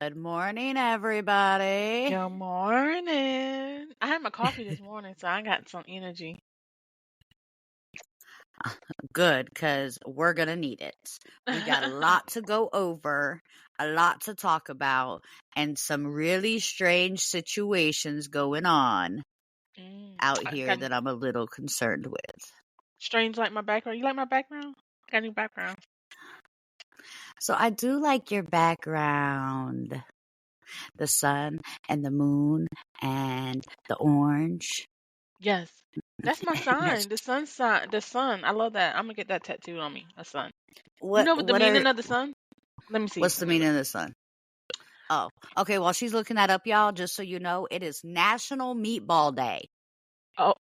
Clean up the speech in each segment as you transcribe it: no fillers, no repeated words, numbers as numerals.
Good morning, everybody. Good morning. I had my coffee this morning, so I got some energy. Good, because we're going to need it. We got a lot to go over, a lot to talk about, and some really strange situations going on out I here got that I'm a little concerned with. strange like my background. You like my background? Got any background? So I do like your background. The sun and the moon and the orange. Yes. That's my sign. The sun sign. The sun. I love that. I'm gonna get that tattooed on me. A sun. You know what the What are meaning of the sun? Let me see. what's the Let me meaning look. of the sun? Oh, okay. While she's looking that up, y'all, just so you know, it is National Meatball Day. Oh,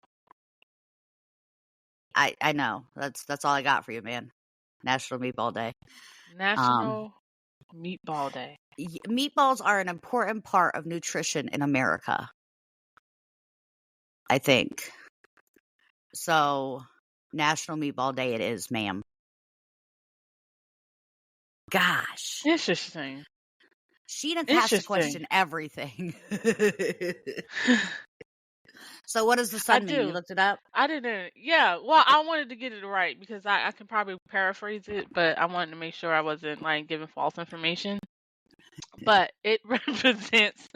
I know. That's all I got for you, man. National Meatball Day. National Meatball Day. Meatballs are an important part of nutrition in America, I think. So, National Meatball Day it is, ma'am. Gosh. Interesting. She has to Interesting. question everything. So, what does the I sun mean? You do. looked it up? I didn't. Yeah. Well, I wanted to get it right because I can probably paraphrase it, but I wanted to make sure I wasn't like giving false information. But it represents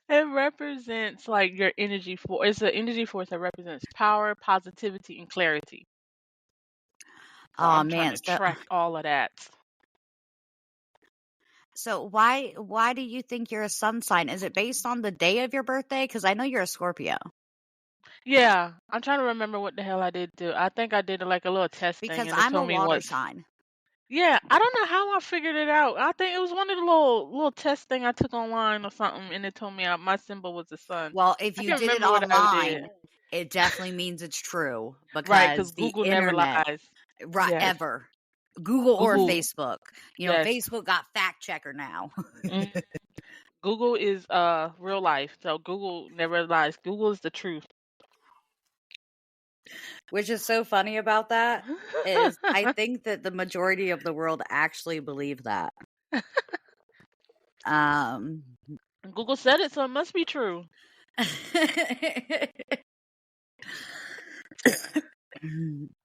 it represents like your energy force. It's an energy force that represents power, positivity, and clarity. So Oh I'm trying man. to track all of that. So why do you think you're a sun sign? Is it based on the day of your birthday? Because I know you're a Scorpio. Yeah, I'm trying to remember what the hell I did do. I think I did like a little test thing, Because and it I'm a told me water what. sign. Yeah, I don't know how I figured it out. I think it was one of the little test thing I took online or something, and it told me my symbol was the sun. Well, if I you can't did it remember what I did. online, it definitely means it's true Right, because because the Google never internet, lies. right, Yes, ever. Google or Google. Facebook. Yes. Facebook got fact checker now. Mm. Google is real life, so Google never lies. Google is the truth. Which is so funny about that is I think that the majority of the world actually believe that. Google said it, so it must be true.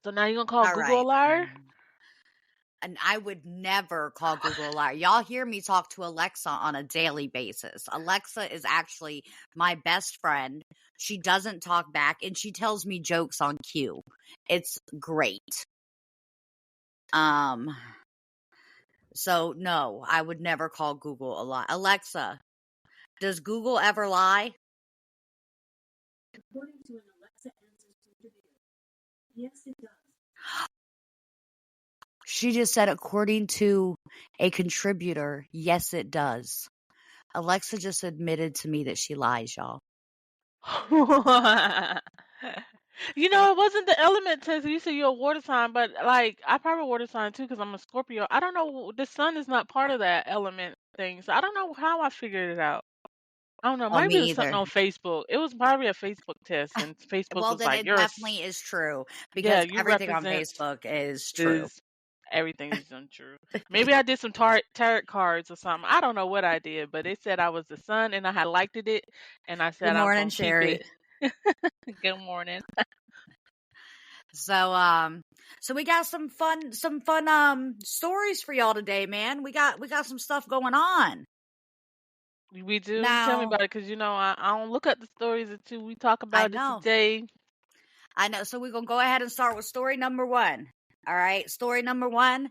So now you're gonna call All Google a right. liar? And I would never call Google a liar. Y'all hear me talk to Alexa on a daily basis. Alexa is actually my best friend. She doesn't talk back and she tells me jokes on cue. It's great. So no, I would never call Google a lie. Alexa, does Google ever lie? According to an Alexa Answers contributor, yes, it does. She just said, according to a contributor, yes, it does. Alexa just admitted to me that she lies, y'all. You know, it wasn't the element test. You said you're a water sign, but like I probably a water sign too because I'm a Scorpio. I don't know. The sun is not part of that element thing, so I don't know how I figured it out. I don't know. Oh, Maybe it me was something either. on Facebook. It was probably a Facebook test, and Facebook Well, was then like, it definitely is true yeah, because you everything on represent Facebook is true. is everything is untrue. Maybe I did some tarot cards or something. I don't know what I did, but they said I was the sun, and I had liked it, and I Good said I'm morning, gonna keep Sherry. it. Good morning. So we got some fun stories for y'all today, man. We got some stuff going on. We do. Tell me Now, about it, because I don't look at the stories until we talk I about it know. today. So we're going to go ahead and start with story number 1. All right. Story number 1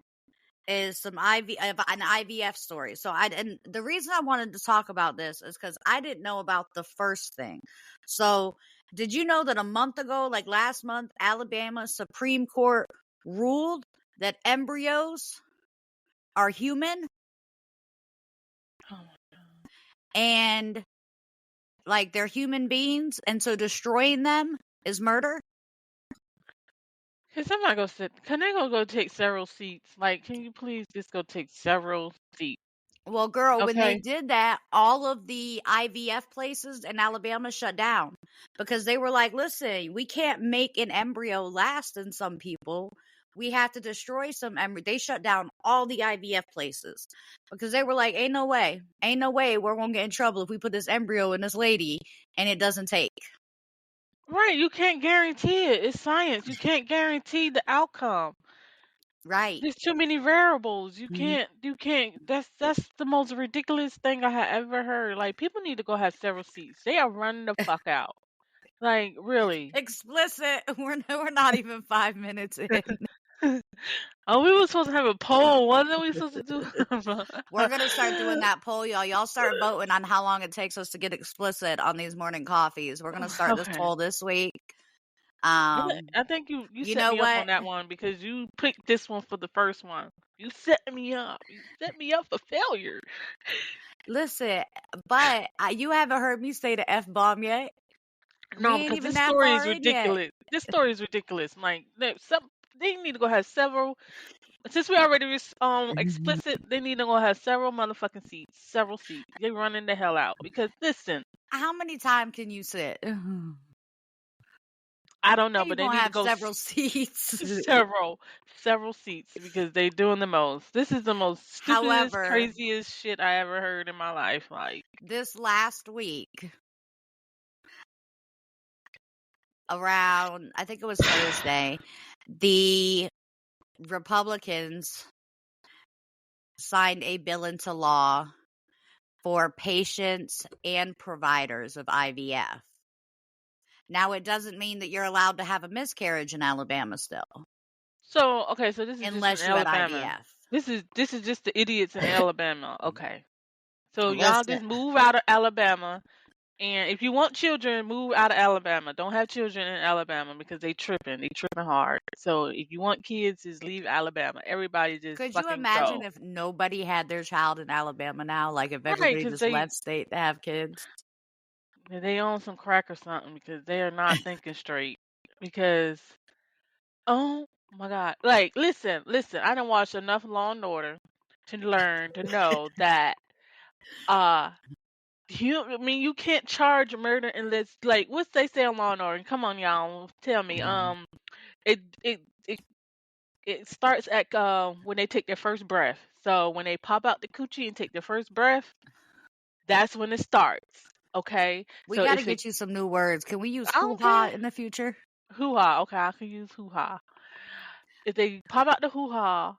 is an IVF story. So and the reason I wanted to talk about this is because I didn't know about the first thing. So did you know that a month ago, like last month, Alabama Supreme Court ruled that embryos are human Oh, and like they're human beings, and so destroying them is murder? can somebody go sit? Can they go take several seats? Like, can you please just go take several seats? Well, girl, when they Okay. did that, all of the IVF places in Alabama shut down because they were like, listen, we can't make an embryo last in some people. we have to destroy some embryo. They shut down all the IVF places because they were like, ain't no way we're going to get in trouble if we put this embryo in this lady and it doesn't take. Right, you can't guarantee it. It's science. You can't guarantee the outcome. Right. There's too many variables. You Mhm. can't. That's the most ridiculous thing I have ever heard. Like, people need to go have several seats. They are running the fuck out. Like, really. Explicit. We're not even 5 minutes in. Oh, we were supposed to have a poll. Wasn't we supposed to do? We're going to start doing that poll, y'all. Y'all start voting on how long it takes us to get explicit on these morning coffees. We're going to start this Okay. poll this week. I think you You set know me up on what? that one because you picked this one for the first one. You set me up. You set me up for failure. Listen, but you haven't heard me say the F-bomb yet. No, We ain't because even this that story is far in yet. ridiculous. This story is ridiculous. Like, they need to go have several. Since we already was explicit, they need to go have several motherfucking seats. Several seats. They running the hell out. Because listen, How many times can you sit? I don't know, You but they gonna need to have go several seats. several seats because they doing the most. This is the most stupidest, However, craziest shit I ever heard in my life. Like, this last week, around, I think it was Thursday, the Republicans signed a bill into law for patients and providers of IVF. Now, it doesn't mean that you're allowed to have a miscarriage in Alabama still, so okay, so this is just in unless you had Alabama. IVF. This is just the idiots in Alabama. Okay, so y'all Listen, just move out of Alabama. And if you want children, move out of Alabama. Don't have children in Alabama because they tripping. They tripping hard. So if you want kids, just leave Alabama. Everybody just could you fucking imagine go. if nobody had their child in Alabama now? Like if Right, everybody because just left state to have kids? they own some crack or something because they are not thinking straight. Because oh my God, like listen. I done watched enough Law and Order to learn to know that uh I mean, you can't charge murder unless, like, what's they say on Law and Order? Come on, y'all, tell me. It it it it starts at when they take their first breath. So when they pop out the coochie and take their first breath, that's when it starts. Okay. We So got to if it, get you some new words. Can we use I don't hoo-ha care. in the future? Hoo ha. Okay, I can use hoo ha. If they pop out the hoo ha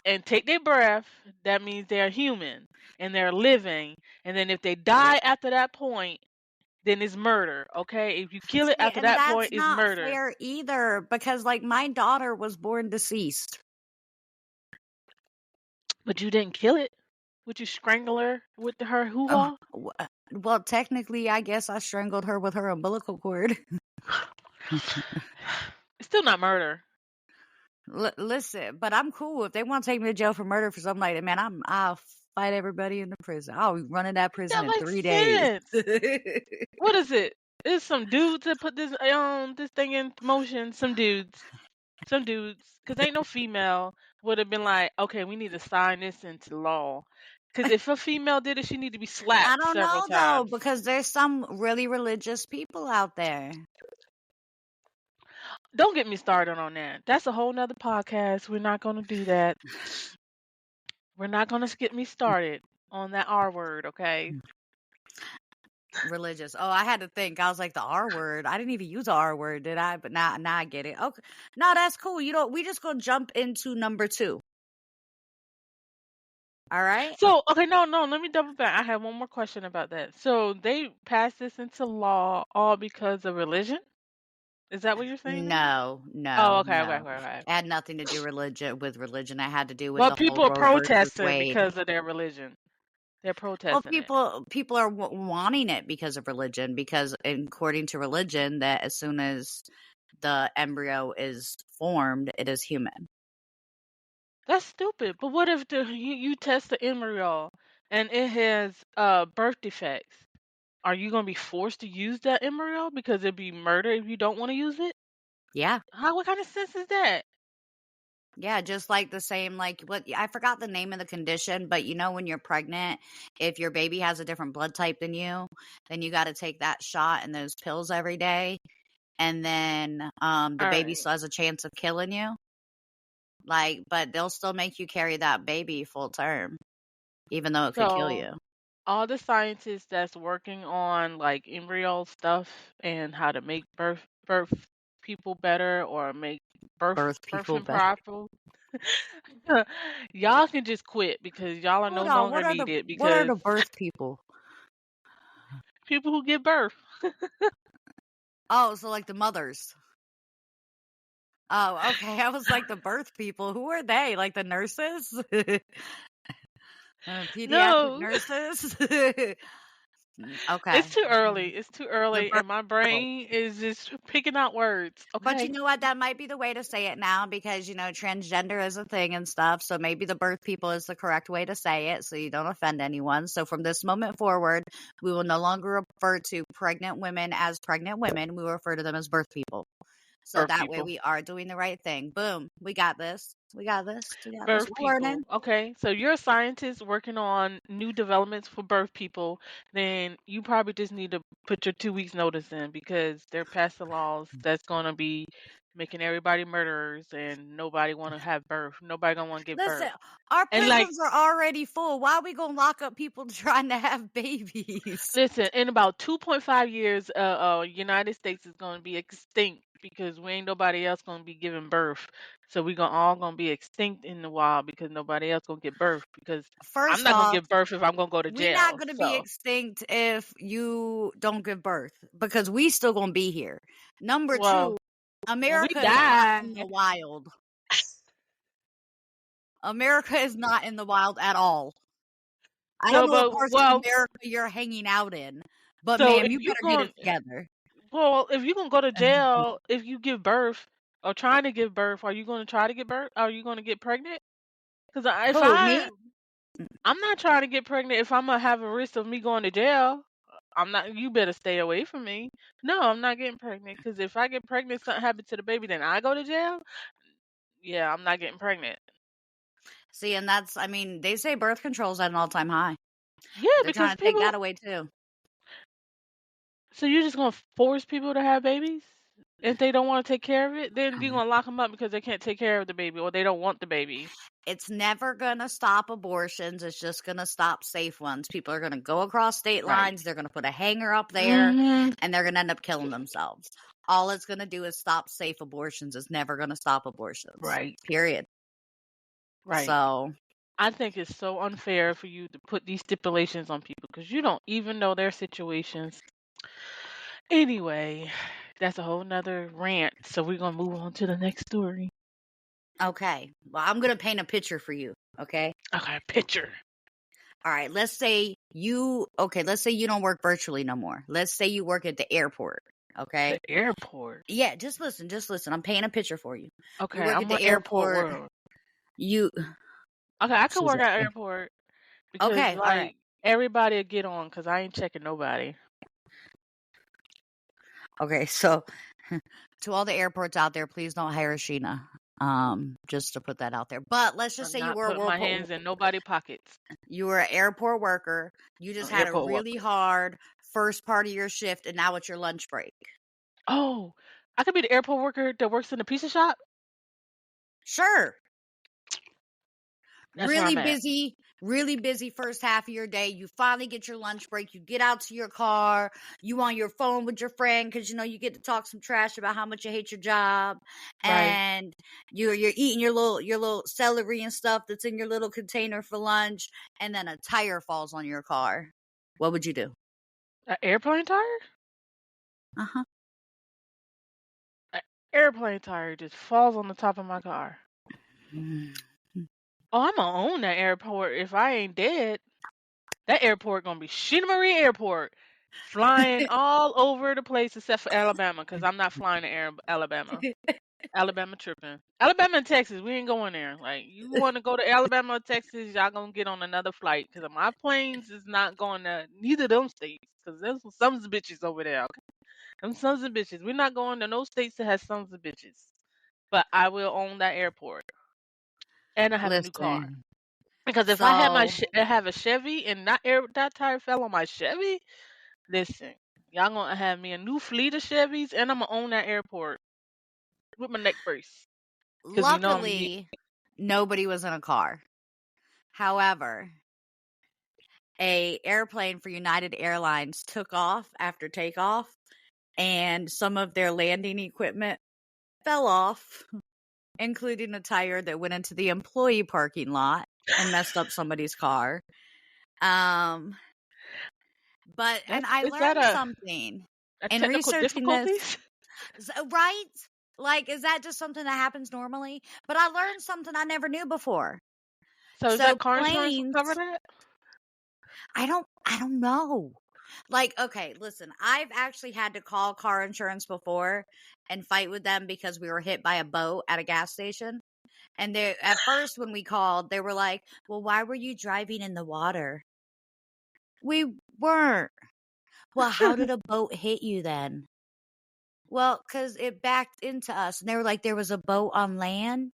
and take their breath, that means they're human and they're living. And then if they die after that point, then it's murder. Okay. If you kill it See, after and that point, that's it's not murder. fair either because, like, my daughter was born deceased. But you didn't kill it. Would you strangle her with her hoo ha? Well, technically, I guess I strangled her with her umbilical cord. It's still not murder. Listen, but I'm cool. If they want to take me to jail for murder for something like that, man, I'll fight everybody in the prison. I'll be running that prison That in makes 3 days. sense. What is it? It's some dudes that put this thing in motion. Some dudes, because ain't no female would have been like, okay, we need to sign this into law. Because if a female did it, she need to be I slapped don't several know though, times. because there's some really religious people out there. Don't get me started on that. That's a whole nother podcast. We're not gonna do that. We're not gonna get me started on that R word, okay? Religious. Oh, I had to think. I was like, the R word. I didn't even use the R word, did I? But now I get it. Okay. No, that's cool. We just gonna jump into number 2. All right. So, okay, no, let me double back. I have one more question about that. So, they passed this into law all because of religion? Is that what you're saying now? No, Oh, no, okay, okay, no. okay, okay. It had nothing to do with religion. It had to do with But the whole people are Roe versus protesting Wade. because of their religion. They're Well, protesting it. people are wanting it because of religion. Because according to religion, that as soon as the embryo is formed, it is human. That's stupid. But what if you test the embryo and it has birth defects? Are you going to be forced to use that embryo because it'd be murder if you don't want to use it? Yeah. What kind of sense is that? Yeah, just like the same, like what I forgot the name of the condition, but when you're pregnant, if your baby has a different blood type than you, then you got to take that shot and those pills every day, and then the All baby right. still has a chance of killing you. Like, but they'll still make you carry that baby full term, even though it could kill So you. all the scientists that's working on like embryo stuff and how to make birth people better or make Birth people birthing better. proper, y'all can just quit because y'all are no Hold on, longer needed what are because the birth people? people who give birth. Oh, so like the mothers. Oh, okay. I was like the birth people. Who are they? Like the nurses? Pediatric No, nurses? Okay. it's too early. It's too The early, birth and my people. brain is just picking out words. But you Okay, know what? That might be the way to say it now because, transgender is a thing and stuff. So maybe the birth people is the correct way to say it so you don't offend anyone. So from this moment forward, we will no longer refer to pregnant women as pregnant women. We will refer to them as birth people. So birth that way people. we are doing the right thing. Boom. We got this. We got this. We got this. Birth We're learning. people. Okay, so you're a scientist working on new developments for birth people. Then you probably just need to put your 2 weeks notice in because they're passing laws that's gonna be making everybody murderers and nobody want to have birth. Nobody gonna want to give Listen, birth. our And like, prisons are already full. Why are we going to lock up people trying to have babies? listen, in about 2.5 years, United States is gonna be extinct because we ain't nobody else gonna be giving birth. So we gonna all gonna be extinct in the wild because nobody else gonna get birth because I'm First not gonna off, give birth if I'm gonna go to we not jail. going to be So, extinct if you don't give birth because we still going to be here. Number well, two, when we America is not in die, the wild. America is not in the wild at all. I don't so know what but parts of well, America you're hanging out in, but so ma'am, if you you better get going it together. well, if you gonna go to jail if you give birth or trying to give birth, are you gonna try to give birth? Are you gonna get pregnant? Because if Who, me? I'm not trying to get pregnant if I'm gonna have a risk of me going to jail. I'm not. You better stay away from me. No, I'm not getting pregnant because if I get pregnant, something happened to the baby, then I go to jail. Yeah, I'm not getting pregnant. See, and that's, they say birth control's at an all-time high. Yeah, They're because trying to take people. that away too. So you're just gonna force people to have babies if they don't want to take care of it? Then you're gonna lock them up because they can't take care of the baby or they don't want the baby. It's never going to stop abortions. It's just going to stop safe ones. People are going to go across state Right. lines. They're going to put a hanger up there Hmm. and they're going to end up killing themselves. All it's going to do is stop safe abortions. It's never going to stop abortions. Right. Period. Right. So, I think it's so unfair for you to put these stipulations on people because you don't even know their situations. Anyway, that's a whole nother rant. So we're gonna move on to the next story. okay. Well, I'm going to paint a picture for you. Okay. Okay, picture. All right. Let's say you don't work virtually no more. Let's say you work at the airport. Okay. The airport. Yeah. Just listen. I'm painting a picture for you. Okay, You work at I'm an the airport airport. world. You, Okay, I could she's work at okay. airport because Okay. All right. like everybody will get on because I ain't checking nobody. Okay, so to all the airports out there, please don't hire Sheena. Just to put that out there. But let's just I'm say you not were putting my hands in nobody's pockets. you were an airport worker. You just had a Airport really worker. hard first part of your shift, and now it's your lunch break. Oh, I could be the airport worker that works in the pizza shop. Sure. That's where I'm at. Really busy first half of your day. You finally get your lunch break. You get out to your car. You on your phone with your friend because you get to talk some trash about how much you hate your job, Right. and you're eating your little celery and stuff that's in your little container for lunch, and then a tire falls on your car. What would you do? An airplane tire? Uh-huh. An airplane tire just falls on the top of my car. Oh, I'm gonna own that airport if I ain't dead. That airport gonna be Sheena Marie Airport, flying all over the place except for Alabama, because I'm not flying to Alabama. Alabama tripping. Alabama and Texas, we ain't going there. Like, you want to go to Alabama or Texas, y'all gonna get on another flight, because my planes is not going to neither of them states, because there's some sons of bitches over there. Okay? Them sons of bitches. We're not going to no states that has sons of bitches. But I will own that airport, and I have a new car. Listen. Because if I had So I have a Chevy and that tire fell on my Chevy, listen, y'all gonna have me a new fleet of Chevys, and I'm gonna own that airport with my neck brace. Because you know I'm luckily, nobody was in a car. However, a airplane for United Airlines took off after takeoff, and some of their landing equipment fell off, including a tire that went into the employee parking lot and messed up somebody's car. But and I Is that learned something a in technical researching this. difficulties? Right? Like, is that just something that happens normally? But I learned something I never knew before. So is So that car insurance will planes, cover that? I don't know. Like, okay, listen, I've actually had to call car insurance before and fight with them because we were hit by a boat at a gas station. And they, at first, when we called, they were like, well, why were you driving in the water? We weren't. Well, how did a boat hit you then? Well, because it backed into us. And they were like, there was a boat on land.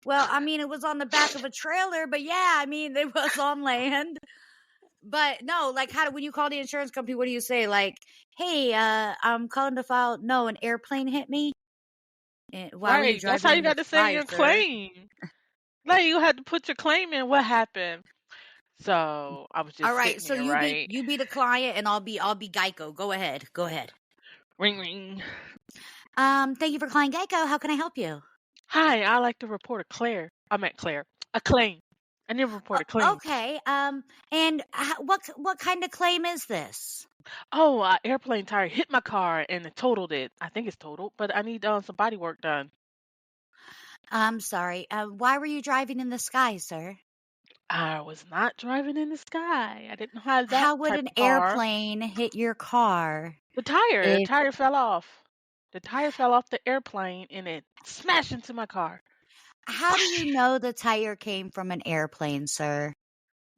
Well, I mean, it was on the back of a trailer, but yeah, I mean, it was on land. But no, like, when you call the insurance company, what do you say? Like, hey, I'm calling to file. No, an airplane hit me. Why were you Right. That's driving how you in the got to say sky, your sir? claim. Like you had to put your claim in. What happened? So I was All just right, sitting so here, right? you be the client, and I'll be Geico. Go ahead. Ring ring. Thank you for calling Geico. How can I help you? Hi, I like to report a Claire. I meant Claire. A claim. I need to report a claim. Okay. And what kind of claim is this? Oh, airplane tire hit my car and it totaled it. I think it's totaled, but I need some body work done. I'm sorry. Why were you driving in the sky, sir? I was not driving in the sky. I didn't have that How would type an of car. airplane hit your car? The tire If fell off. The tire fell off the airplane and it smashed into my car. How do you know the tire came from an airplane, sir?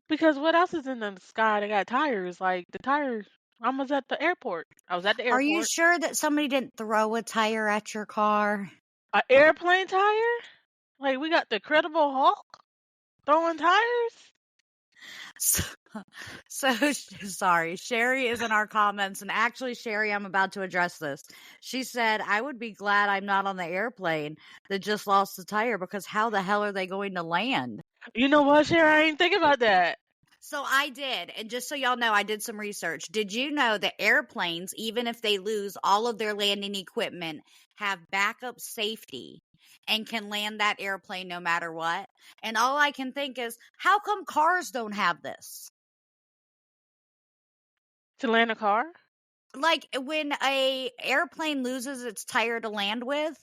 Because what else is in the sky that got tires? Like the tire, I was at the airport. I was at the Are you airport. sure that somebody didn't throw a tire at your car? An airplane tire? Like we got the Incredible Hulk throwing tires? So sorry, Sherry is in our comments, and actually, Sherry, I'm about to address this. She said, I would be glad I'm not on the airplane that just lost the tire, because how the hell are they going to land? You know what, Sherry? I ain't think about that. So I did, and just so y'all know, I did some research. Did you know that airplanes, even if they lose all of their landing equipment, have backup safety and can land that airplane no matter what? And all I can think is, how come cars don't have this? To land a car? Like when a airplane loses its tire to land with,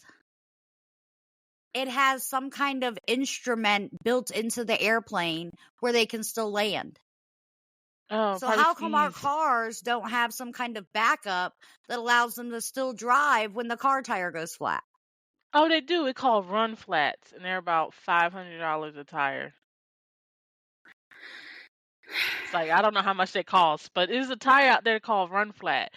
it has some kind of instrument built into the airplane where they can still land. Oh, So probably how come our skis. cars don't have some kind of backup that allows them to still drive when the car tire goes flat? Oh, they do. It's called run flats, and they're about $500 a tire. It's like I don't know how much they cost, but there's a tire out there called run flat,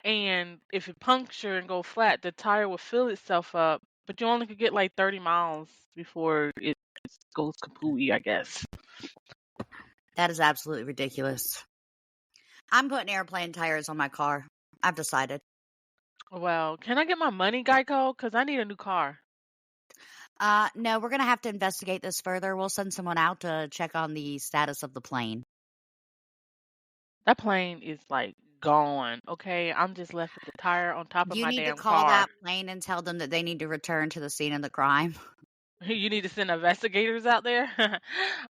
and if it puncture and go flat, the tire will fill itself up, but you only could get like 30 miles before it goes kapooey, I guess. That is absolutely ridiculous. I'm putting airplane tires on my car. I've decided. Well, can I get my money, Geico? Because I need a new car. No, we're going to have to investigate this further. We'll send someone out to check on the status of the plane. That plane is like gone. Okay, I'm just left with the tire on top of You my need to damn call car. that plane and tell them that they need to return to the scene of the crime. You need to send investigators out there.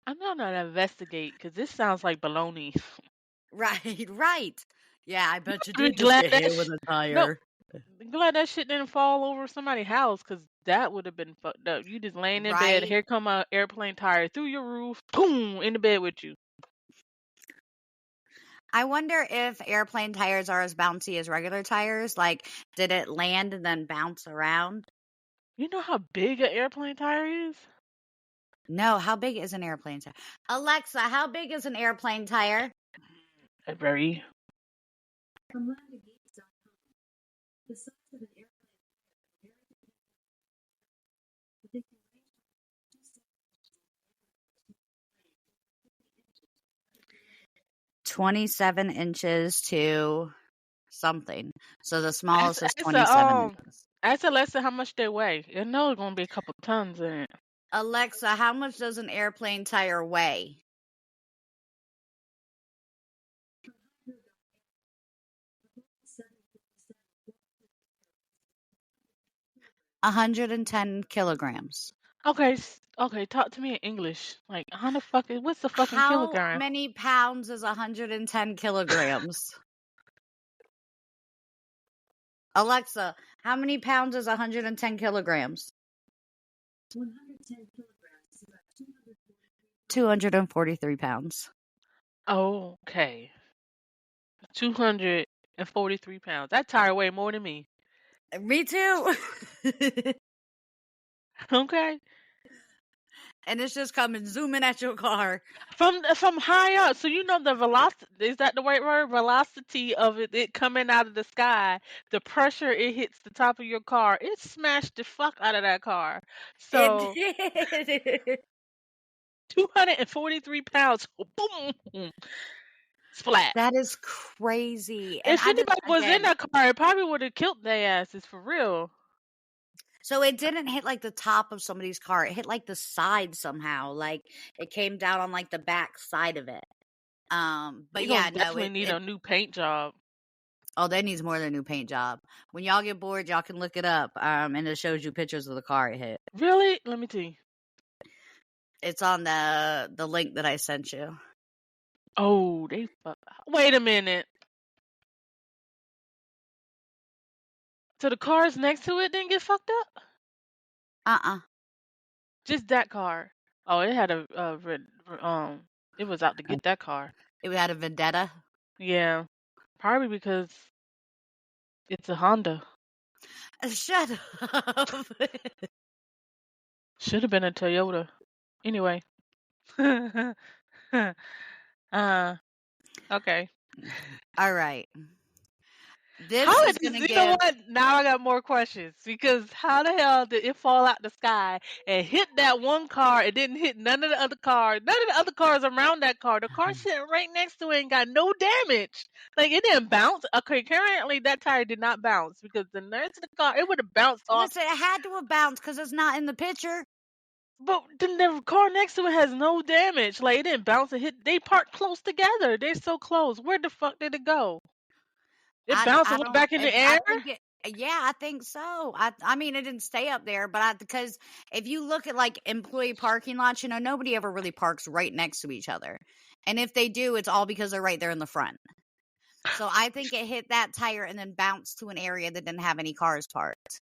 I'm not gonna investigate because this sounds like baloney. Right. Yeah, I bet you Be did just glad get that hit with a no, tire. glad that shit didn't fall over somebody's house because that would have been fucked up. You just laying in bed, Right? here come a airplane tire through your roof, boom, in the bed with you. I wonder if airplane tires are as bouncy as regular tires. Like, did it land and then bounce around? You know how big an airplane tire is? No, how big is an airplane tire? Alexa, how big is an airplane tire? A very. From landagates.com, the size of an airplane tire but they can range from 27 inches to something. So the smallest is Ask 27 inches. Ask Alexa how much they weigh. You know it's gonna be a couple tons in it. Alexa, how much does an airplane tire weigh? From Hydro.air, the 110 kilograms. Okay, okay, talk to me in English. Like, how the fuck is, what's the fucking How kilogram? many pounds is 110 kilograms? Alexa, how many pounds is 110 kilograms? 110 kilograms is about 243 pounds. Oh, okay. 243 pounds. That tire weigh more than me. Me too. Okay. And it's just coming zooming at your car. From high up, so you know the velocity, is that the right word? Velocity of it coming out of the sky, the pressure it hits the top of your car, it smashed the fuck out of that car. So It did. 243 pounds, boom, splat. That is crazy. And If I just, anybody was in again, that car, it probably would have killed their asses for real. so it didn't hit like the top of somebody's car. It hit like the side somehow. Like it came down on like the back side of it. But You're yeah, gonna no, definitely need a new paint job. oh, that needs more than a new paint job. When y'all get bored, y'all can look it up. And it shows you pictures of the car it hit. Really? Let me see. It's on the link that I sent you. Oh, they fuck. Wait a minute. So the cars next to it didn't get fucked up? Just that car. Oh, it had it was out to get that car. It had a vendetta. Yeah, probably because it's a Honda. Shut up. Should have been a Toyota. Anyway. Okay. All right. This How is did going to you know give. what? Now I got more questions because how the hell did it fall out the sky and hit that one car? It didn't hit none of the other cars. None of the other cars around that car. The car sitting right next to it and got no damage. Like it didn't bounce. Okay, currently that tire did not bounce because the rest of the car it would have bounced off. Listen, it had to have bounced because it's not in the picture. But the car next to it has no damage. Like it didn't bounce and hit. They parked close together. They're so close. Where the fuck did it go? It bounced and went back in the I air. think it. Yeah, I think so. I mean, it didn't stay up there, but because if you look at like employee parking lots, you know, nobody ever really parks right next to each other, and if they do, it's all because they're right there in the front. So I think it hit that tire and then bounced to an area that didn't have any cars parked.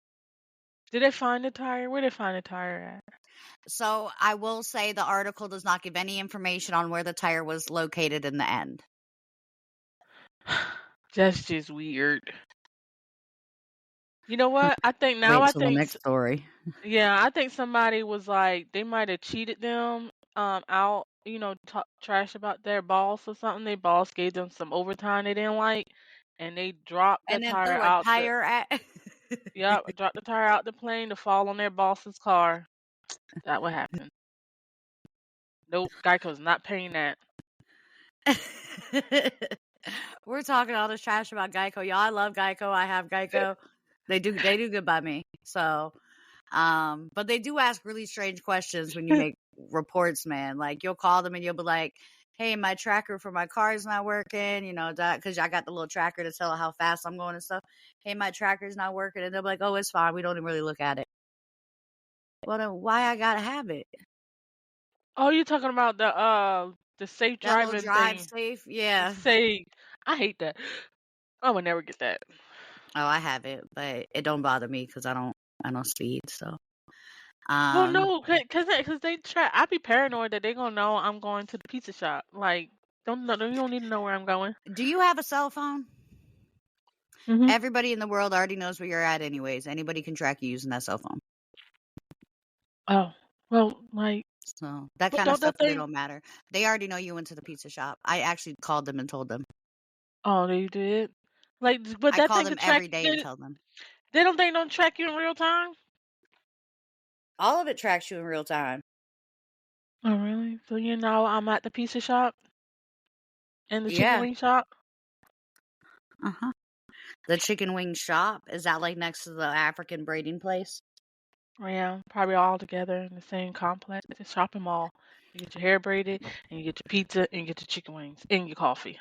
Did they find the tire? Where did they find the tire at? So I will say the article does not give any information on where the tire was located in the end. That's just weird. You know what? I think now Wait till the next story. yeah, I think somebody was like they might have cheated them out, trash about their boss or something. Their boss gave them some overtime they didn't like and they dropped the And then tire threw a out tire at. yep, dropped the tire out the plane to fall on their boss's car. That would happen. Nope, Geico's not paying that. We're talking all this trash about Geico. Y'all, I love Geico. I have Geico. They do good by me. So, but they do ask really strange questions when you make reports, man. Like you'll call them and you'll be like, "Hey, my tracker for my car is not working," because I got the little tracker to tell how fast I'm going and stuff. "Hey, my tracker's not working," and they'll be like, "Oh, it's fine. We don't even really look at it." Well, then why I gotta have it? Oh, you're talking about the safe That little driving drive thing. safe, yeah. Safe. I hate that. I would never get that. Oh, I have it, but it don't bother me because I don't speed. So, Well, no, cause they try. I be paranoid that they gonna know I'm going to the pizza shop. Like, you don't need to know where I'm going. do you have a cell phone? Mm-hmm. Everybody in the world already knows where you're at, anyways. Anybody can track you using that cell phone. Oh, well, like, So that but kind of don't stuff that really thing? don't matter. They already know you went to the pizza shop. I actually called them and told them. Oh, they did. Like, but I that call thing them could track. every day and tell them. They don't track you in real time. All of it tracks you in real time. Oh, really? So you know I'm at the pizza shop and the chicken Yeah. wing shop. The chicken wing shop, is that like next to the African braiding place? Yeah, probably all together in the same complex, the shopping mall. You get your hair braided, and you get your pizza, and you get your chicken wings, and your coffee.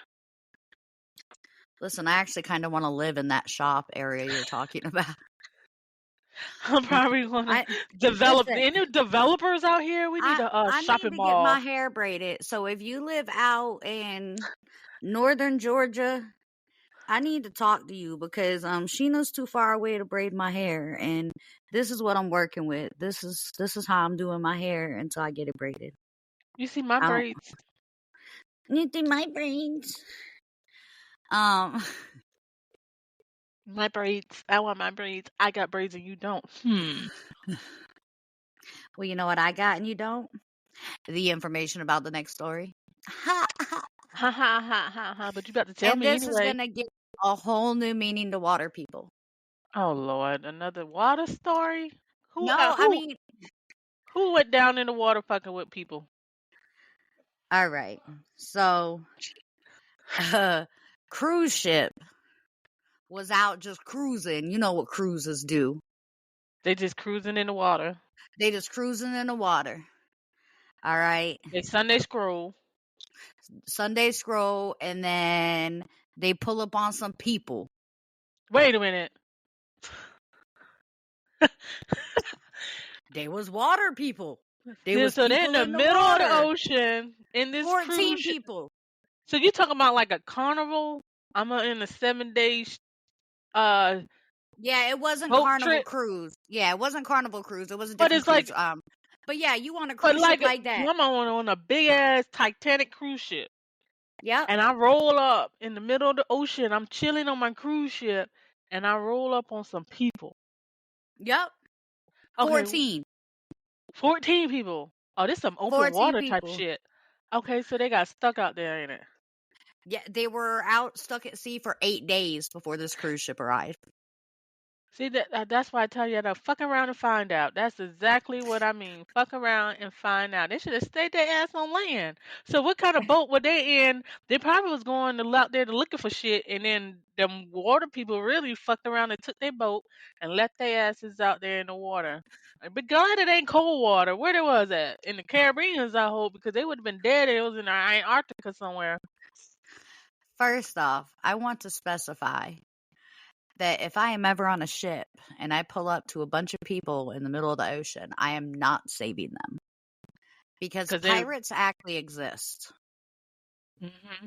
Listen, I actually kind of want to live in that shop area you're talking about. I'm probably gonna I develop. listen. Any developers out here? We need a I need shopping to get my mall. hair braided. So if you live out in northern Georgia, I need to talk to you because Sheena's too far away to braid my hair, and this is what I'm working with. This is how I'm doing my hair until I get it braided. You see my I don't. braids? You see my braids? Um. My braids. I want my braids. I got braids and you don't. Well, you know what I got and you don't? The information about the next story. Ha ha ha ha ha. But you about to tell And me this is anyway. gonna give a whole new meaning to water people. Oh Lord, another water story? No, I mean, Who went down in the water fucking with people? all right. So, cruise ship was out just cruising. You know what cruises do. They just cruising in the water. They just cruising in the water. All right. They Sunday scroll. Sunday scroll, and then they pull up on some people. Wait a minute. They was water people. So they're in the middle of the ocean in this 14 cruise people. So you talking about like a carnival? I'm in a 7-day Yeah, it wasn't boat Carnival trip. Cruise. Yeah, it wasn't Carnival Cruise. It was a But different it's cruise. like, but yeah, you want a cruise like ship like that? I'm on a big ass Titanic cruise ship. Yep. And I roll up in the middle of the ocean. I'm chilling on my cruise ship, and I roll up on some people. Yep. Okay. 14. 14 people. Oh, this is some open water type shit. Okay, so they got stuck out there, ain't it? Yeah, they were out stuck at sea for 8 days before this cruise ship arrived. See, that's why I tell you to fuck around and find out. That's exactly what I mean. Fuck around and find out. They should have stayed their ass on land. So what kind of boat were they in? They probably was going out there to looking for shit, and then them water people really fucked around and took their boat and left their asses out there in the water. But glad it ain't cold water. Where they was at? In the Caribbean, I hope, because they would have been dead. It was in Antarctica somewhere. First off, I want to specify that if I am ever on a ship and I pull up to a bunch of people in the middle of the ocean, I am not saving them. Because pirates actually exist. Mm-hmm.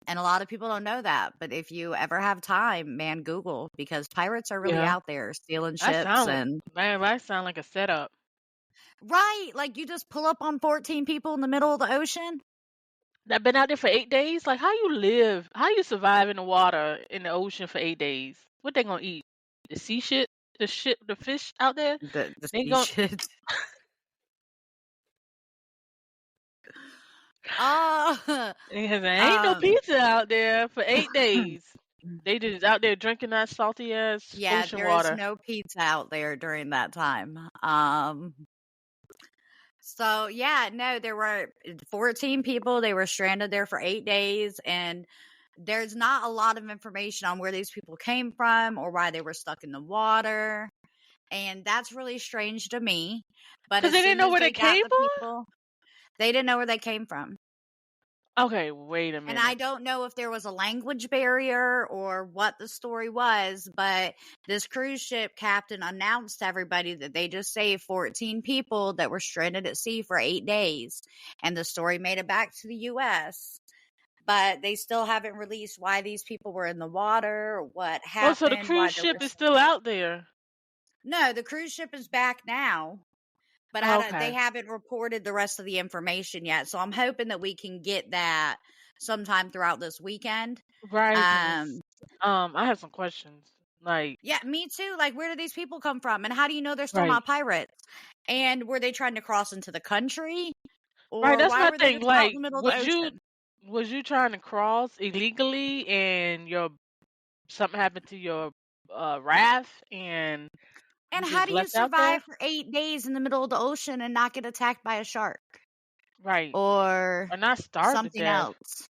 And a lot of people don't know that. But if you ever have time, man, Google, because pirates are really out there stealing ships. Man, that sounds like a setup. Right. Like you just pull up on 14 people in the middle of the ocean. I've been out there for 8 days. Like, how you live? How you survive in the water in the ocean for 8 days? What they gonna eat? The sea shit? The fish out there? The sea shit. Because there ain't no pizza out there for 8 days. They just out there drinking that salty ass ocean water. There is no pizza out there during that time. So yeah, no, there were 14 people. They were stranded there for 8 days, and there's not a lot of information on where these people came from or why they were stuck in the water. And that's really strange to me. But because they didn't know where they came from? They didn't know where they came from. Okay, wait a minute. And I don't know if there was a language barrier or what the story was, but this cruise ship captain announced to everybody that they just saved 14 people that were stranded at sea for 8 days. And the story made it back to the U.S., but they still haven't released why these people were in the water or what happened. Oh, so the cruise ship is still out there? No, the cruise ship is back now. But they haven't reported the rest of the information yet. So I'm hoping that we can get that sometime throughout this weekend. Right. I have some questions. Yeah, me too. Like, where do these people come from? And how do you know they're still not pirates? And were they trying to cross into the country? Or that's why my thing. Like, in the middle of the ocean? Was you trying to cross illegally and something happened to your raft and how do you survive for 8 days in the middle of the ocean and not get attacked by a shark? Right. Or not starve something else.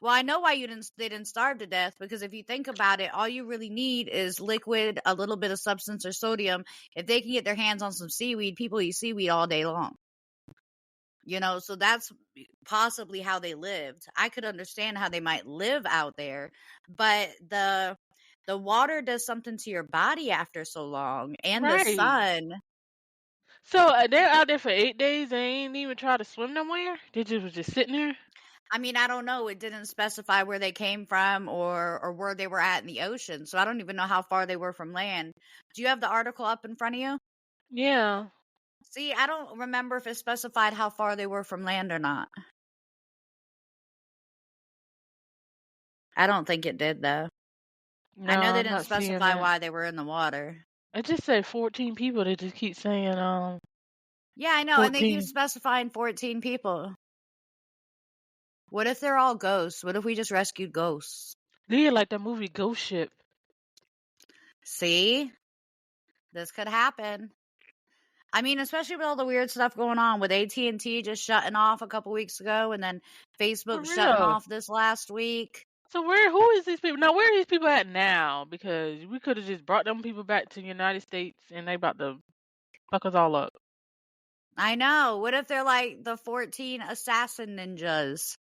Well, I know why they didn't starve to death, because if you think about it, all you really need is liquid, a little bit of substance or sodium. If they can get their hands on some seaweed, people eat seaweed all day long. So that's possibly how they lived. I could understand how they might live out there, but the water does something to your body after so long, and the Right. sun. So they're out there for 8 days. They ain't even try to swim nowhere. They just was just sitting there. I mean, I don't know. It didn't specify where they came from or where they were at in the ocean. So I don't even know how far they were from land. Do you have the article up in front of you? Yeah. See, I don't remember if it specified how far they were from land or not. I don't think it did, though. No, I know they I'm didn't not seeing specify that. why they were in the water. It just said 14 people. They just keep saying Yeah, I know. And they keep 14. specifying 14 people. What if they're all ghosts? What if we just rescued ghosts? They're like the movie Ghost Ship. See? This could happen. I mean, especially with all the weird stuff going on with AT&T just shutting off a couple weeks ago, and then For Facebook shutting real. off this last week. So who is these people? Now, where are these people at now? Because we could have just brought them people back to the United States and they about to fuck us all up. I know. What if they're like the 14 assassin ninjas?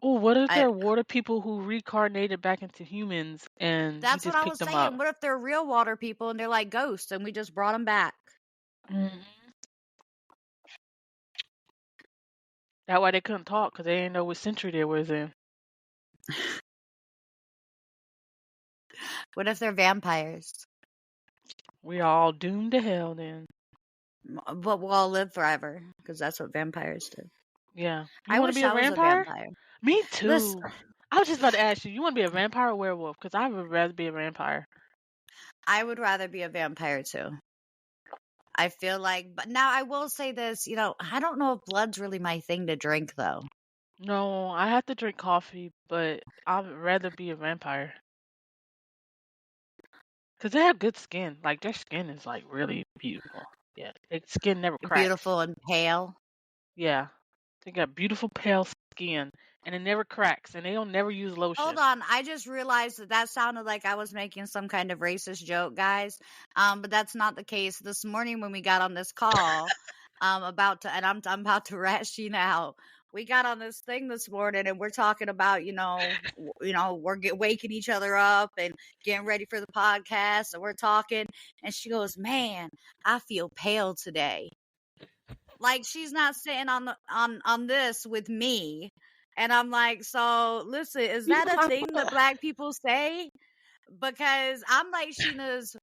Oh, what if I they're water people who reincarnated back into humans and we That's what just I picked was them up? saying. What if they're real water people and they're like ghosts and we just brought them back? Mhm. That why they couldn't talk, because they didn't know what century they was in. What if they're vampires? We are all doomed to hell then. But we'll all live forever, because that's what vampires do. Yeah. You I want to wish be a I was a vampire? vampire. Me Listen, too. I was just about to ask you want to be a vampire or werewolf? Because I would rather be a vampire. I would rather be a vampire too. I feel like, but now I will say this, I don't know if blood's really my thing to drink though. No, I have to drink coffee, but I would rather be a vampire. Because they have good skin. Like, their skin is, like, really beautiful. Yeah, their skin never cracks. Beautiful and pale. Yeah. They got beautiful pale skin, and it never cracks, and they don't never use lotion. Hold on, I just realized that sounded like I was making some kind of racist joke, guys. But that's not the case. This morning when we got on this call, and I'm about to rat Sheena out. We got on this thing this morning and we're talking about, we're waking each other up and getting ready for the podcast, and we're talking, and she goes, "Man, I feel pale today." Like, she's not sitting on this with me. And I'm like, so listen, is that a thing that black people say? Because I'm like Sheena's,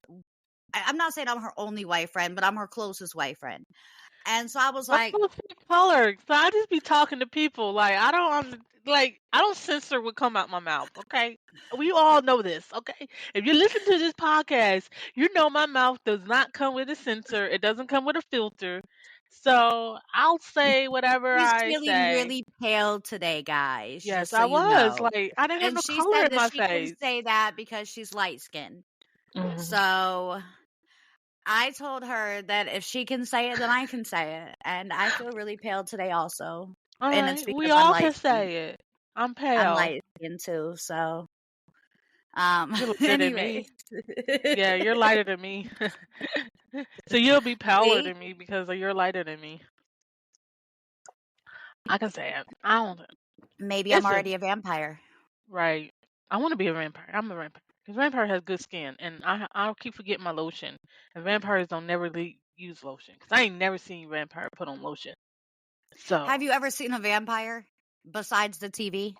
I'm not saying I'm her only white friend, but I'm her closest white friend. And so I was like, I'm color, so I just be talking to people. Like, I don't censor what come out my mouth, okay? We all know this, okay? If you listen to this podcast, you know my mouth does not come with a censor. It doesn't come with a filter. So I'll say whatever she's I feeling say. really pale today, guys, Yes, just so I you was. know. Like, I didn't have And no she color said in that my she can face. say that because she's light skinned. Mhm. So I told her that if she can say it, then I can say it. And I feel really pale today also. All And it's right, we because I'm all can light skinned. say it. I'm I'm pale. light skinned too, so You're lighter than anyways. me. Yeah, you're lighter than me. So you'll be paler See? than me because you're lighter than me. I can say it. I don't. Maybe I'm It's a already a vampire. right. I want to be a vampire. I'm a vampire because vampire has good skin, and I'll keep forgetting my lotion. And vampires don't never use lotion because I ain't never seen vampire put on lotion. So Have you ever seen a vampire besides the TV?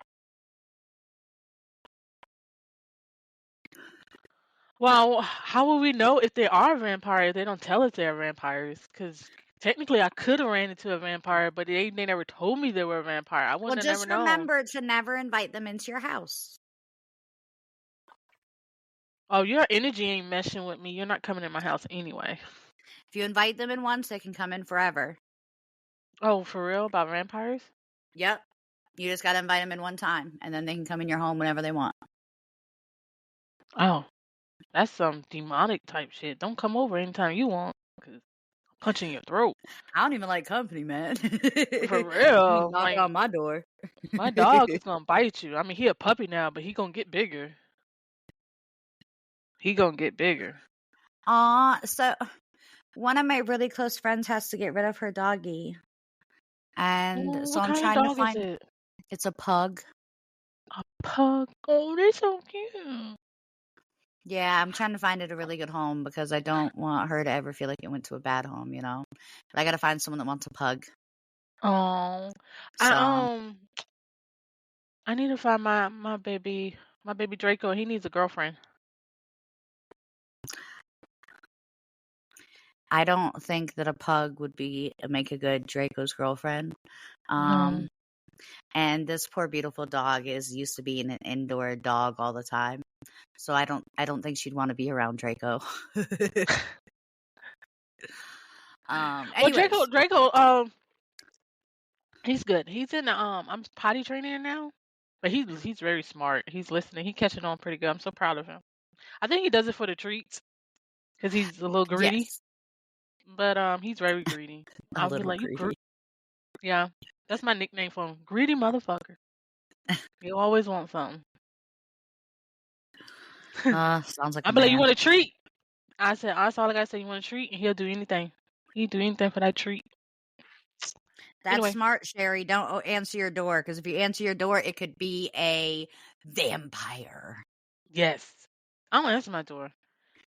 well, how will we know if they are vampires? They don't tell us they're vampires because technically I could have ran into a vampire, but they never told me they were a vampire. I Well, wouldn't have never just known. remember to never invite them into your house. Oh, your energy ain't meshing with me. You're not coming in my house anyway. If you invite them in once, they can come in forever. Oh, for real? About vampires? Yep. You just got to invite them in one time, and then they can come in your home whenever they want. Oh, that's some demonic type shit. Don't come over anytime you want, 'cause punch in your throat. I don't even like company, man. For You real. knocking Like, on my door. my dog is gonna bite you. I mean, he a puppy now, but he gonna get bigger. He gonna get bigger. So one of my really close friends has to get rid of her doggy. And so What I'm kind of trying to dog is find, it? it's a pug. A pug. Oh, they're so cute. Yeah, I'm trying to find it a really good home because I don't want her to ever feel like it went to a bad home, you know? But I got to find someone that wants a pug. Oh, So I need to find my baby Draco. He needs a girlfriend. I don't think that a pug would make a good Draco's girlfriend. No. And this poor beautiful dog is used to being an indoor dog all the time. So I don't think she'd want to be around Draco. Well, Anyways, Draco, he's good. He's in the I'm potty training him now, but he's very smart. He's listening. He catching on pretty good. I'm so proud of him. I think he does it for the treats because he's a little greedy, yes, but he's very greedy. a I'll be little like, greedy. yeah, that's my nickname for him, greedy motherfucker. You always want something. Sounds like a I'll be like, you man. want a treat? I said, that's all I gotta say. You want a treat, and he'll do anything. He'd do anything for that treat. That's Anyway, smart, Sherry. Don't answer your door because if you answer your door, it could be a vampire. yes, I don't answer my door.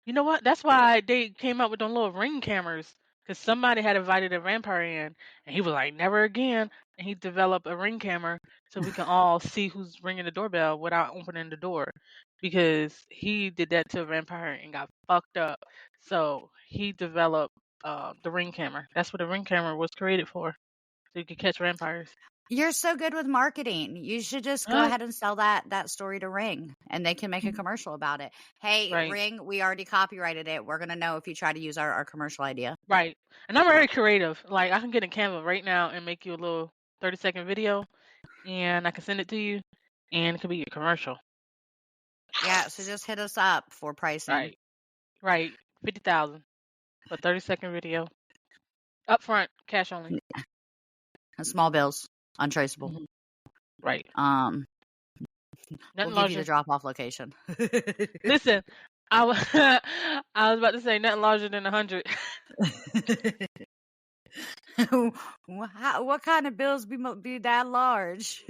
You know what? That's why they came up with them little ring cameras. Because somebody had invited a vampire in, and he was like, never again. And he developed a ring camera so we can all see who's ringing the doorbell without opening the door. Because he did that to a vampire and got fucked up. So he developed the ring camera. That's what the ring camera was created for. So you could catch vampires. You're so good with marketing. You should just go ahead and sell that story to Ring, and they can make a commercial about it. Hey, Right. Ring, we already copyrighted it. We're gonna know if you try to use our commercial idea. Right. And I'm very creative. Like, I can get in Canva right now and make you a little 30-second video, and I can send it to you, and it could be your commercial. Yeah, so just hit us up for pricing. Right. Right. 50,000 for 30-second video. Upfront, cash only. And small bills, untraceable. Mhm. Right. We'll Nothing give you larger. the drop off location. Listen, I was I was about to say nothing larger than 100. What kind of bills be that large?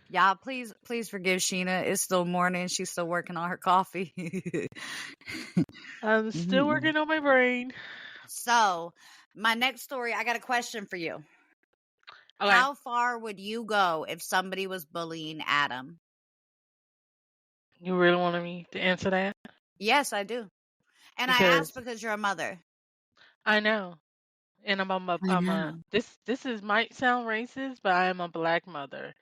Yeah, please forgive Sheena. It's still morning. She's still working on her coffee. I'm still working on my brain. So, my next story, I got a question for you. Okay. How far would you go if somebody was bullying Adam? You really wanted me to answer that? Yes, I do. And I asked because you're a mother. I know. And this might sound racist, but I am a black mother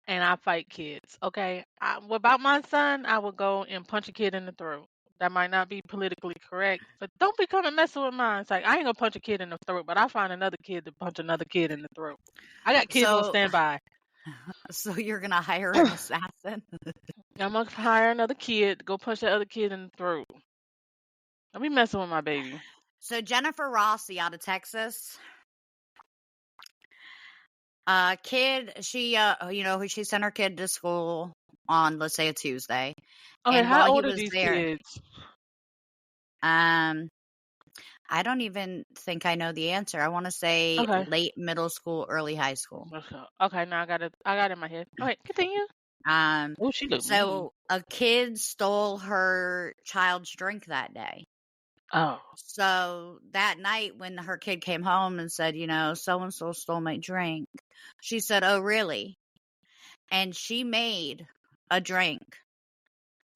and I fight kids. Okay. About my son, I would go and punch a kid in the throat. That might not be politically correct, but don't be coming messing with mine. It's like, I ain't gonna punch a kid in the throat, but I find another kid to punch another kid in the throat. I got kids on standby. So you're gonna hire an assassin? I'm gonna hire another kid to go punch that other kid in the throat. Don't be messing with my baby. So Jennifer Rossi out of Texas, kid, she she sent her kid to school on, let's say, a Tuesday. Okay, and how while old he are was these there, kids? I don't even think I know the answer. I want to say late middle school, early high school. Okay, now I got it in my head. All right, continue. Oh, she looked mean. So a kid stole her child's drink that day. Oh. So that night when her kid came home and said, so-and-so stole my drink, she said, "Oh, really?" And she made a drink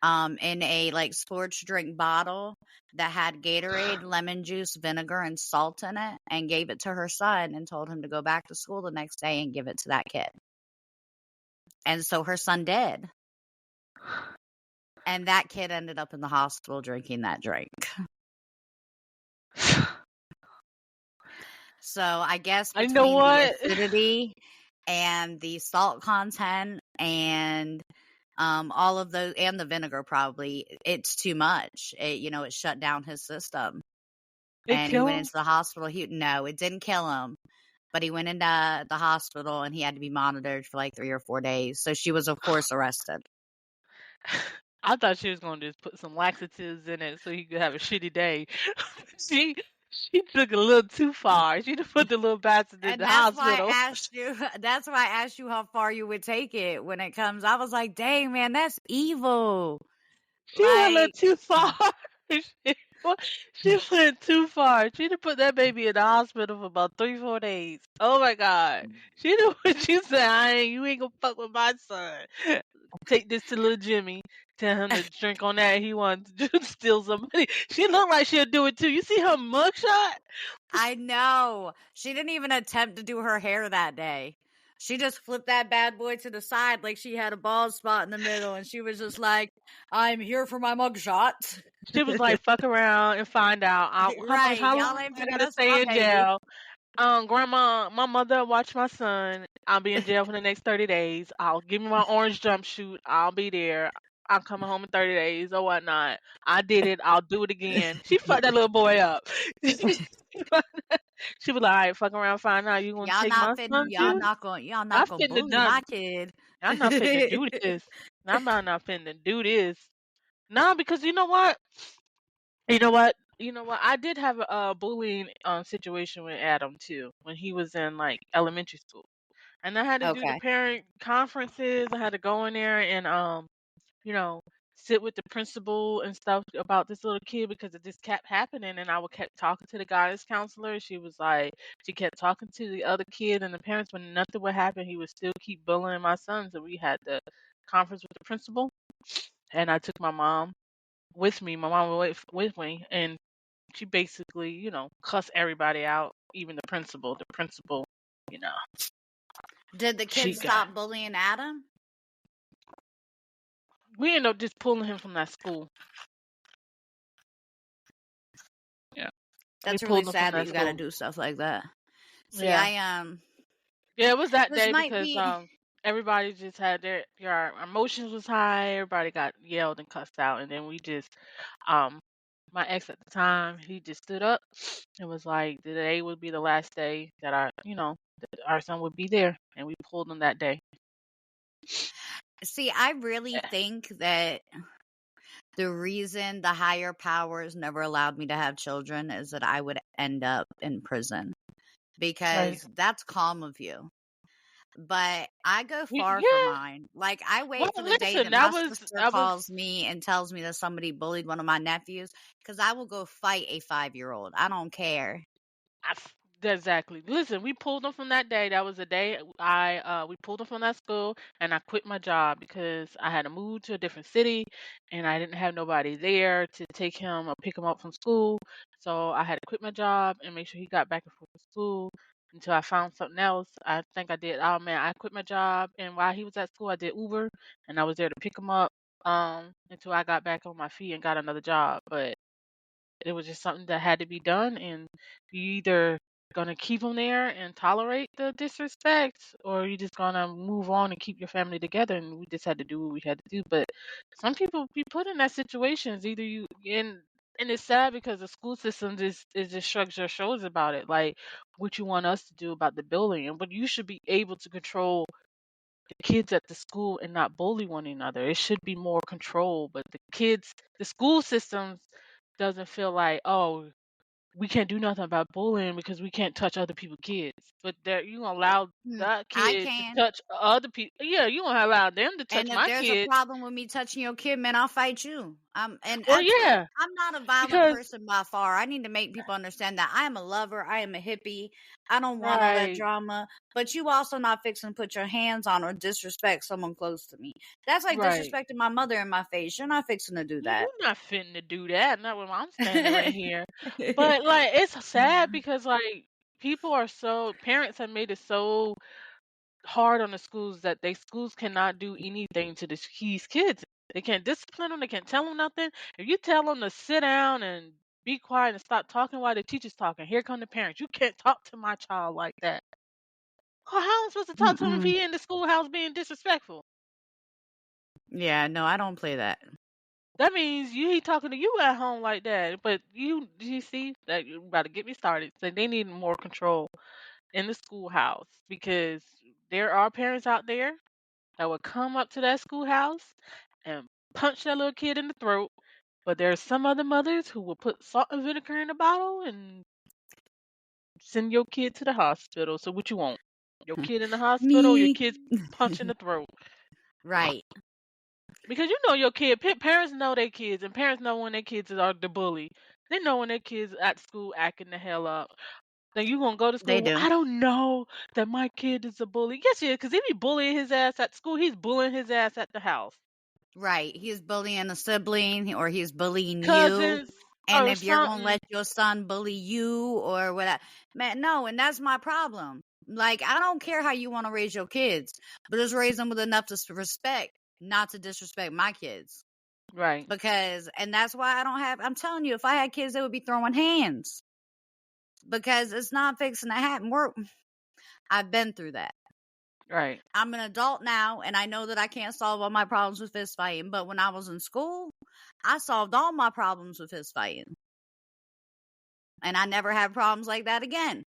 in a sports drink bottle that had Gatorade, lemon juice, vinegar, and salt in it, and gave it to her son and told him to go back to school the next day and give it to that kid. And so her son did. And that kid ended up in the hospital drinking that drink. So I guess between the acidity and the salt content and all of those, and the vinegar probably, it's too much. It shut down his system. They And he kill went him. into the hospital. No, it didn't kill him, but he went into the hospital and he had to be monitored for like 3 or 4 days. So she was, of course, arrested. I thought she was gonna just put some laxatives in it so he could have a shitty day. she she took it a little too far. She put the little bastard in And the that's why I hospital. asked you. That's why I asked you how far you would take it when it comes. I was like, dang, man, that's evil. She went a little Like, too far. she, she went too far. She done put that baby in the hospital for about 3-4 days. Oh my God. She knew what you said. You ain't gonna fuck with my son. Take this to little Jimmy. Tell him to drink on that. He wants to steal some money. She looked like she'll do it too. You see her mugshot? I know. She didn't even attempt to do her hair that day. She just flipped that bad boy to the side like she had a bald spot in the middle, and she was just like, I'm here for my mugshot. She was like, fuck around and find out Right. how Y'all long ain't I finna gotta mess with my stay in baby. jail. Grandma, my mother watch my son. I'll be in jail for the next 30 days. I'll give me my orange jumpsuit. I'll be there. I'm coming home in 30 days or whatnot. I did it. I'll do it again. She fucked that little boy up. She was like, all right, fuck around, find out you gonna take my son too. Y'all I not gonna finna bully done. my kid. I'm not finna do this. I'm not finna do this. No, because you know what? You know what? You know what? I did have a bullying situation with Adam too when he was in like elementary school, and I had to do the Okay. parent conferences. I had to go in there and you know, sit with the principal and stuff about this little kid because it just kept happening, and I would kept talking to the guidance counselor. She was like, she kept talking to the other kid and the parents, when nothing would happen, he would still keep bullying my son. So we had the conference with the principal, and I took my mom with me. My mom was with me, and she basically, cussed everybody out, even the principal. The principal, you know, Did the she kid got. stop bullying Adam? We ended up just pulling him from that school. Yeah, we That's really pulled him from sad that that you got to school. do stuff like that. See, Yeah, yeah, it was that this day might because be. everybody just had our emotions was high. Everybody got yelled and cussed out, and then we just um my ex at the time, he just stood up and was like, today would be the last day that that our son would be there, and we pulled him that day. See, I really think that the reason the higher powers never allowed me to have children is that I would end up in prison, Right. because that's calm of you. But I go far for Yeah. mine. Like, I Well, wait for the day listen, that that my was sister that was calls me and tells me that somebody bullied one of my nephews, because I will go fight a 5-year-old. I don't care. exactly. Listen, we pulled him from that day. That was the day we pulled him from that school, and I quit my job because I had to move to a different city, and I didn't have nobody there to take him or pick him up from school. So I had to quit my job and make sure he got back and forth to school until I found something else. I think I did. Oh man, I quit my job, and while he was at school, I did Uber, and I was there to pick him up until I got back on my feet and got another job. But it was just something that had to be done, and you either gonna keep them there and tolerate the disrespect, or you just gonna move on and keep your family together. And we just had to do what we had to do. But some people be put in that situations. Either you and it's sad because the school system just it just shrugs their shoulders about it, like what you want us to do about the bullying. But you should be able to control the kids at the school and not bully one another. It should be more control. But the school systems doesn't feel like, oh, we can't do nothing about bullying because we can't touch other people's kids. But you gonna allow that I kid to can. touch other people? Yeah, you gonna allow them to touch And if my there's a kids? problem with me touching your kid, man, I'll fight you. And Well, yeah, I'm not a violent because person by far. I need to make people understand that I am a lover. I am a hippie. I don't want all that right, drama. But you also not fixing to put your hands on or disrespect someone close to me. That's like right. disrespecting my mother in my face. You're not fixing to do that. You're not fitting to do that. Not when I'm standing right here. But like, it's sad because like parents have made it so hard on the schools that schools cannot do anything to these kids. They can't discipline them. They can't tell them nothing. If you tell them to sit down and be quiet and stop talking while the teacher's talking, here come the parents. You can't talk to my child like that. Well, how am I supposed to talk to him if Mm-mm. he in the schoolhouse being disrespectful? Yeah, no, I don't play that. That means he talking to you at home like that. But you see that you about to get me started. So they need more control in the schoolhouse because there are parents out there that would come up to that schoolhouse and punch that little kid in the throat. But there's some other mothers who will put salt and vinegar in a bottle and send your kid to the hospital. So what you want? Your kid in the hospital or your Me. kid's punched in the throat? Right. Because you know your kid, parents know their kids, and parents know when their kids are the bully. They know when their kids at school acting the hell up. Then you gonna go to They school? Well, do. I don't know that my kid is a bully. Yes, yeah, because if he bullying his ass at school, he's bullying his ass at the house. Right. He's bullying a sibling or he's bullying you. Cousins And or if you're going to something. let your son bully you or whatever, man, no. And that's my problem. Like, I don't care how you want to raise your kids, but just raise them with enough to respect, not to disrespect my kids. Right. And that's why I'm telling you, if I had kids, they would be throwing hands because it's not fixing to happen. I've been through that. Right. I'm an adult now, and I know that I can't solve all my problems with fist fighting. But when I was in school, I solved all my problems with fist fighting. And I never had problems like that again.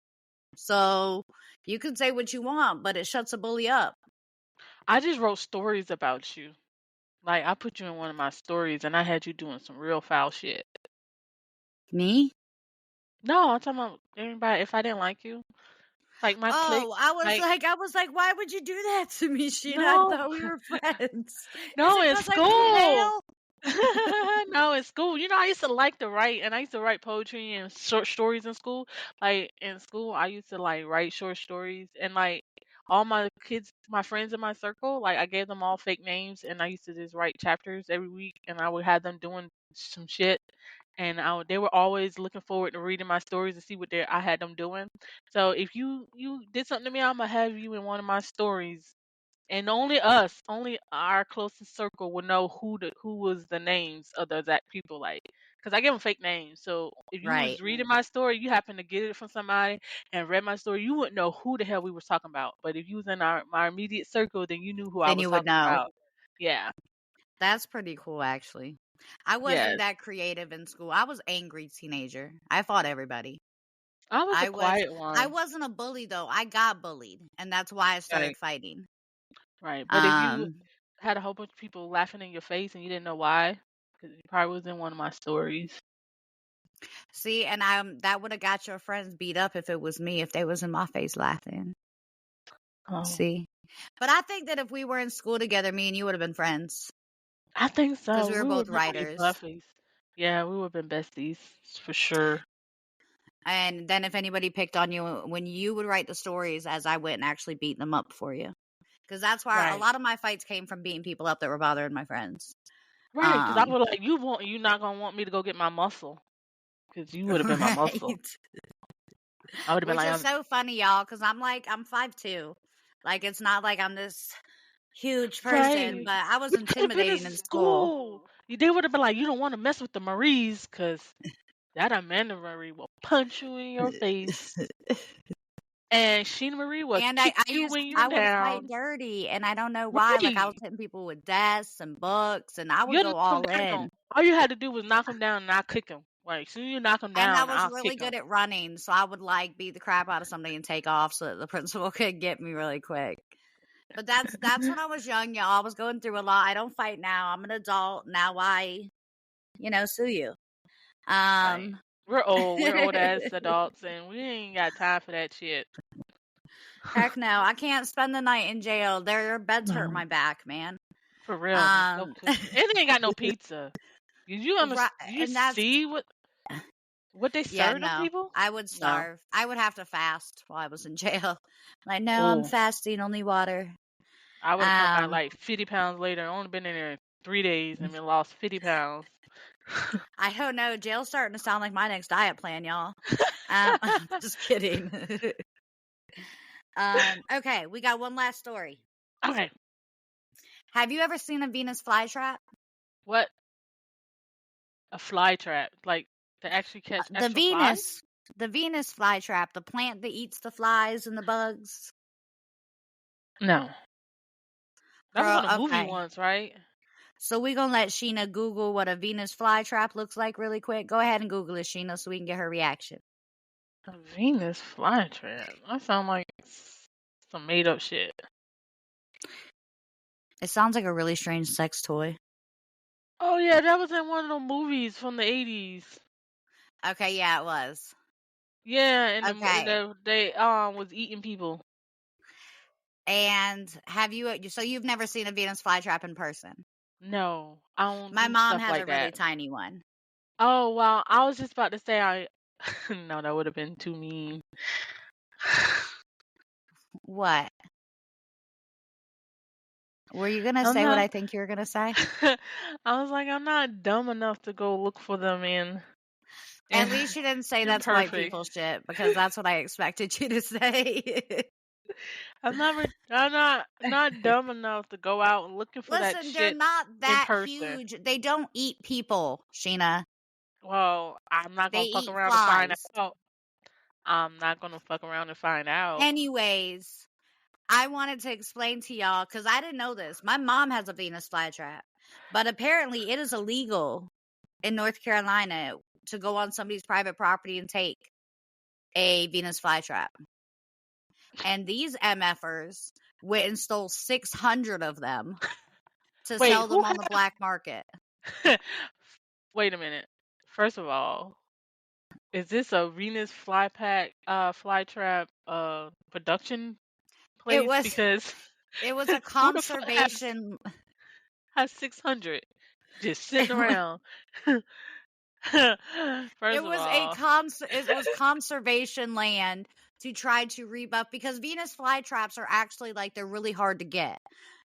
So you can say what you want, but it shuts a bully up. I just wrote stories about you. Like I put you in one of my stories, and I had you doing some real foul shit. Me? No, I'm talking about everybody. If I didn't like you, like my clique, Oh, I like was like, why would you do that to me, Sheena? I no, thought we were friends. Is no, it in because I look school. pale? No, in school. You know, I used to like to write, and I used to write poetry and short stories in school. Like in school, I used to like write short stories, and like all my kids, my friends in my circle, like I gave them all fake names, and I used to just write chapters every week, and I would have them doing some shit, and they were always looking forward to reading my stories to see what I had them doing. So if you did something to me, I'm gonna have you in one of my stories, and only our closest circle would know who was the names of the exact people, like, because I give them fake names. So if you Right. was reading my story, you happen to get it from somebody and read my story, you wouldn't know who the hell we were talking about. But if you was in my immediate circle, then you knew who I Then was you would talking know. about. Yeah. That's pretty cool, actually. I wasn't Yes. that creative in school. I was angry teenager. I fought everybody. I was a quiet I one. wasn't a bully though. I got bullied, and that's why I Right. started fighting. Right. But if you Um, had a whole bunch of people laughing in your face and you didn't know why, because you probably was in one of my stories. See, and that would have got your friends beat up if it was me, if they was in my face laughing. Oh. See, but I think that if we were in school together, me and you would have been friends I think because so. we were We would both have been writers. buffies. Yeah, we would have been besties for sure. And then if anybody picked on you when you would write the stories, as I went and actually beat them up for you, because that's why a Right. lot of my fights came from beating people up that were bothering my friends. Right, because I would like you not gonna want me to go get my muscle, because you would have been my muscle. Right. I would have been Which like, is so funny, y'all, because I'm 5'2". Like, it's not like I'm this huge person, right. but I was We could have been in intimidating in school. school. They would have been like, you don't want to mess with the Maries, because that Amanda Marie will punch you in your face, and Sheena Marie will And kick you when you're I would fight down. dirty, and I don't know why. Like, I was Right. hitting people with desks and books, and I would You go knock 'em all down. in. All you had to do was knock them down, and I'll kick them. Like, as soon as you knock them And I down, was I'll really kick them. good at running, so I would like beat the crap out of somebody and take off so that the principal could get me really quick. But that's when I was young, y'all. I was going through a lot. I don't fight now. I'm an adult now. Sue you. Right. We're old ass adults, and we ain't got time for that shit. Heck no, I can't spend the night in jail. Their beds hurt No, my back, man. for real. There's no Um, cooking. And they ain't got no pizza. Did you right, Do you and that's see what they yeah, serve them no. people? I would No. starve. I would have to fast while I was in jail. Like, no, I'm Oh, fasting, only water. I would have come back Um, like 50 pounds later. Only been in there 3 days and been lost 50 pounds. I don't know. Jail's starting to sound like my next diet plan, y'all. Just kidding. Okay, we got one last story. Okay. Have you ever seen a Venus flytrap? What? A fly trap? Like to actually catch The actual flies? Venus flytrap, the plant that eats the flies and the bugs. No. That was Girl, on a movie okay. once, right? So we're going to let Sheena Google what a Venus flytrap looks like really quick. Go ahead and Google it, Sheena, so we can get her reaction. A Venus flytrap. That sounds like some made up shit. It sounds like a really strange sex toy. Oh yeah, that was in one of the movies from the 80s. Okay, yeah, it was. Yeah, and Okay. they was eating people. And so you've never seen a Venus flytrap in person? No, I don't My do mom stuff has like a really that. tiny one. Oh wow, I was just about to say no, that would have been too mean. What? Were you going to I'm say what not. I think you were going to say? I was like, I'm not dumb enough to go look for them At least you didn't say that's white imperfect. people shit, because that's what I expected you to say. I'm not dumb enough to go out and looking for that Listen, they're shit not in that person. huge. They don't eat people, Sheena. Well, I'm not They gonna fuck eat around to find flies. out. I'm not gonna fuck around and find out. Anyways, I wanted to explain to y'all, because I didn't know this. My mom has a Venus flytrap, but apparently it is illegal in North Carolina to go on somebody's private property and take a Venus flytrap. And these MFers went and stole 600 of them to Wait, sell them on the black market. Wait a minute. First of all, is this a Venus flytrap production It place? was Because it was a who the fuck conservation has 600 just sitting it was, around? First it of was all, it was conservation land to try to rebuff, because Venus flytraps are actually like, they're really hard to get.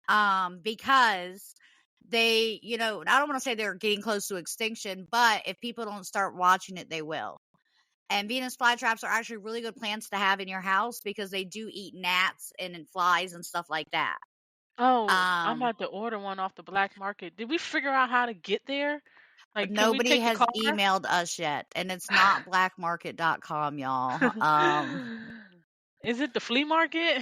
Because they, I don't want to say they're getting close to extinction, but if people don't start watching it, they will. And Venus flytraps are actually really good plants to have in your house, because they do eat gnats and flies and stuff like that. oh, I'm Um, about to order one off the black market. Did we figure out how to get there? Like, can we Nobody take the has car? emailed us yet, and it's not blackmarket.com, y'all. Is it the flea market?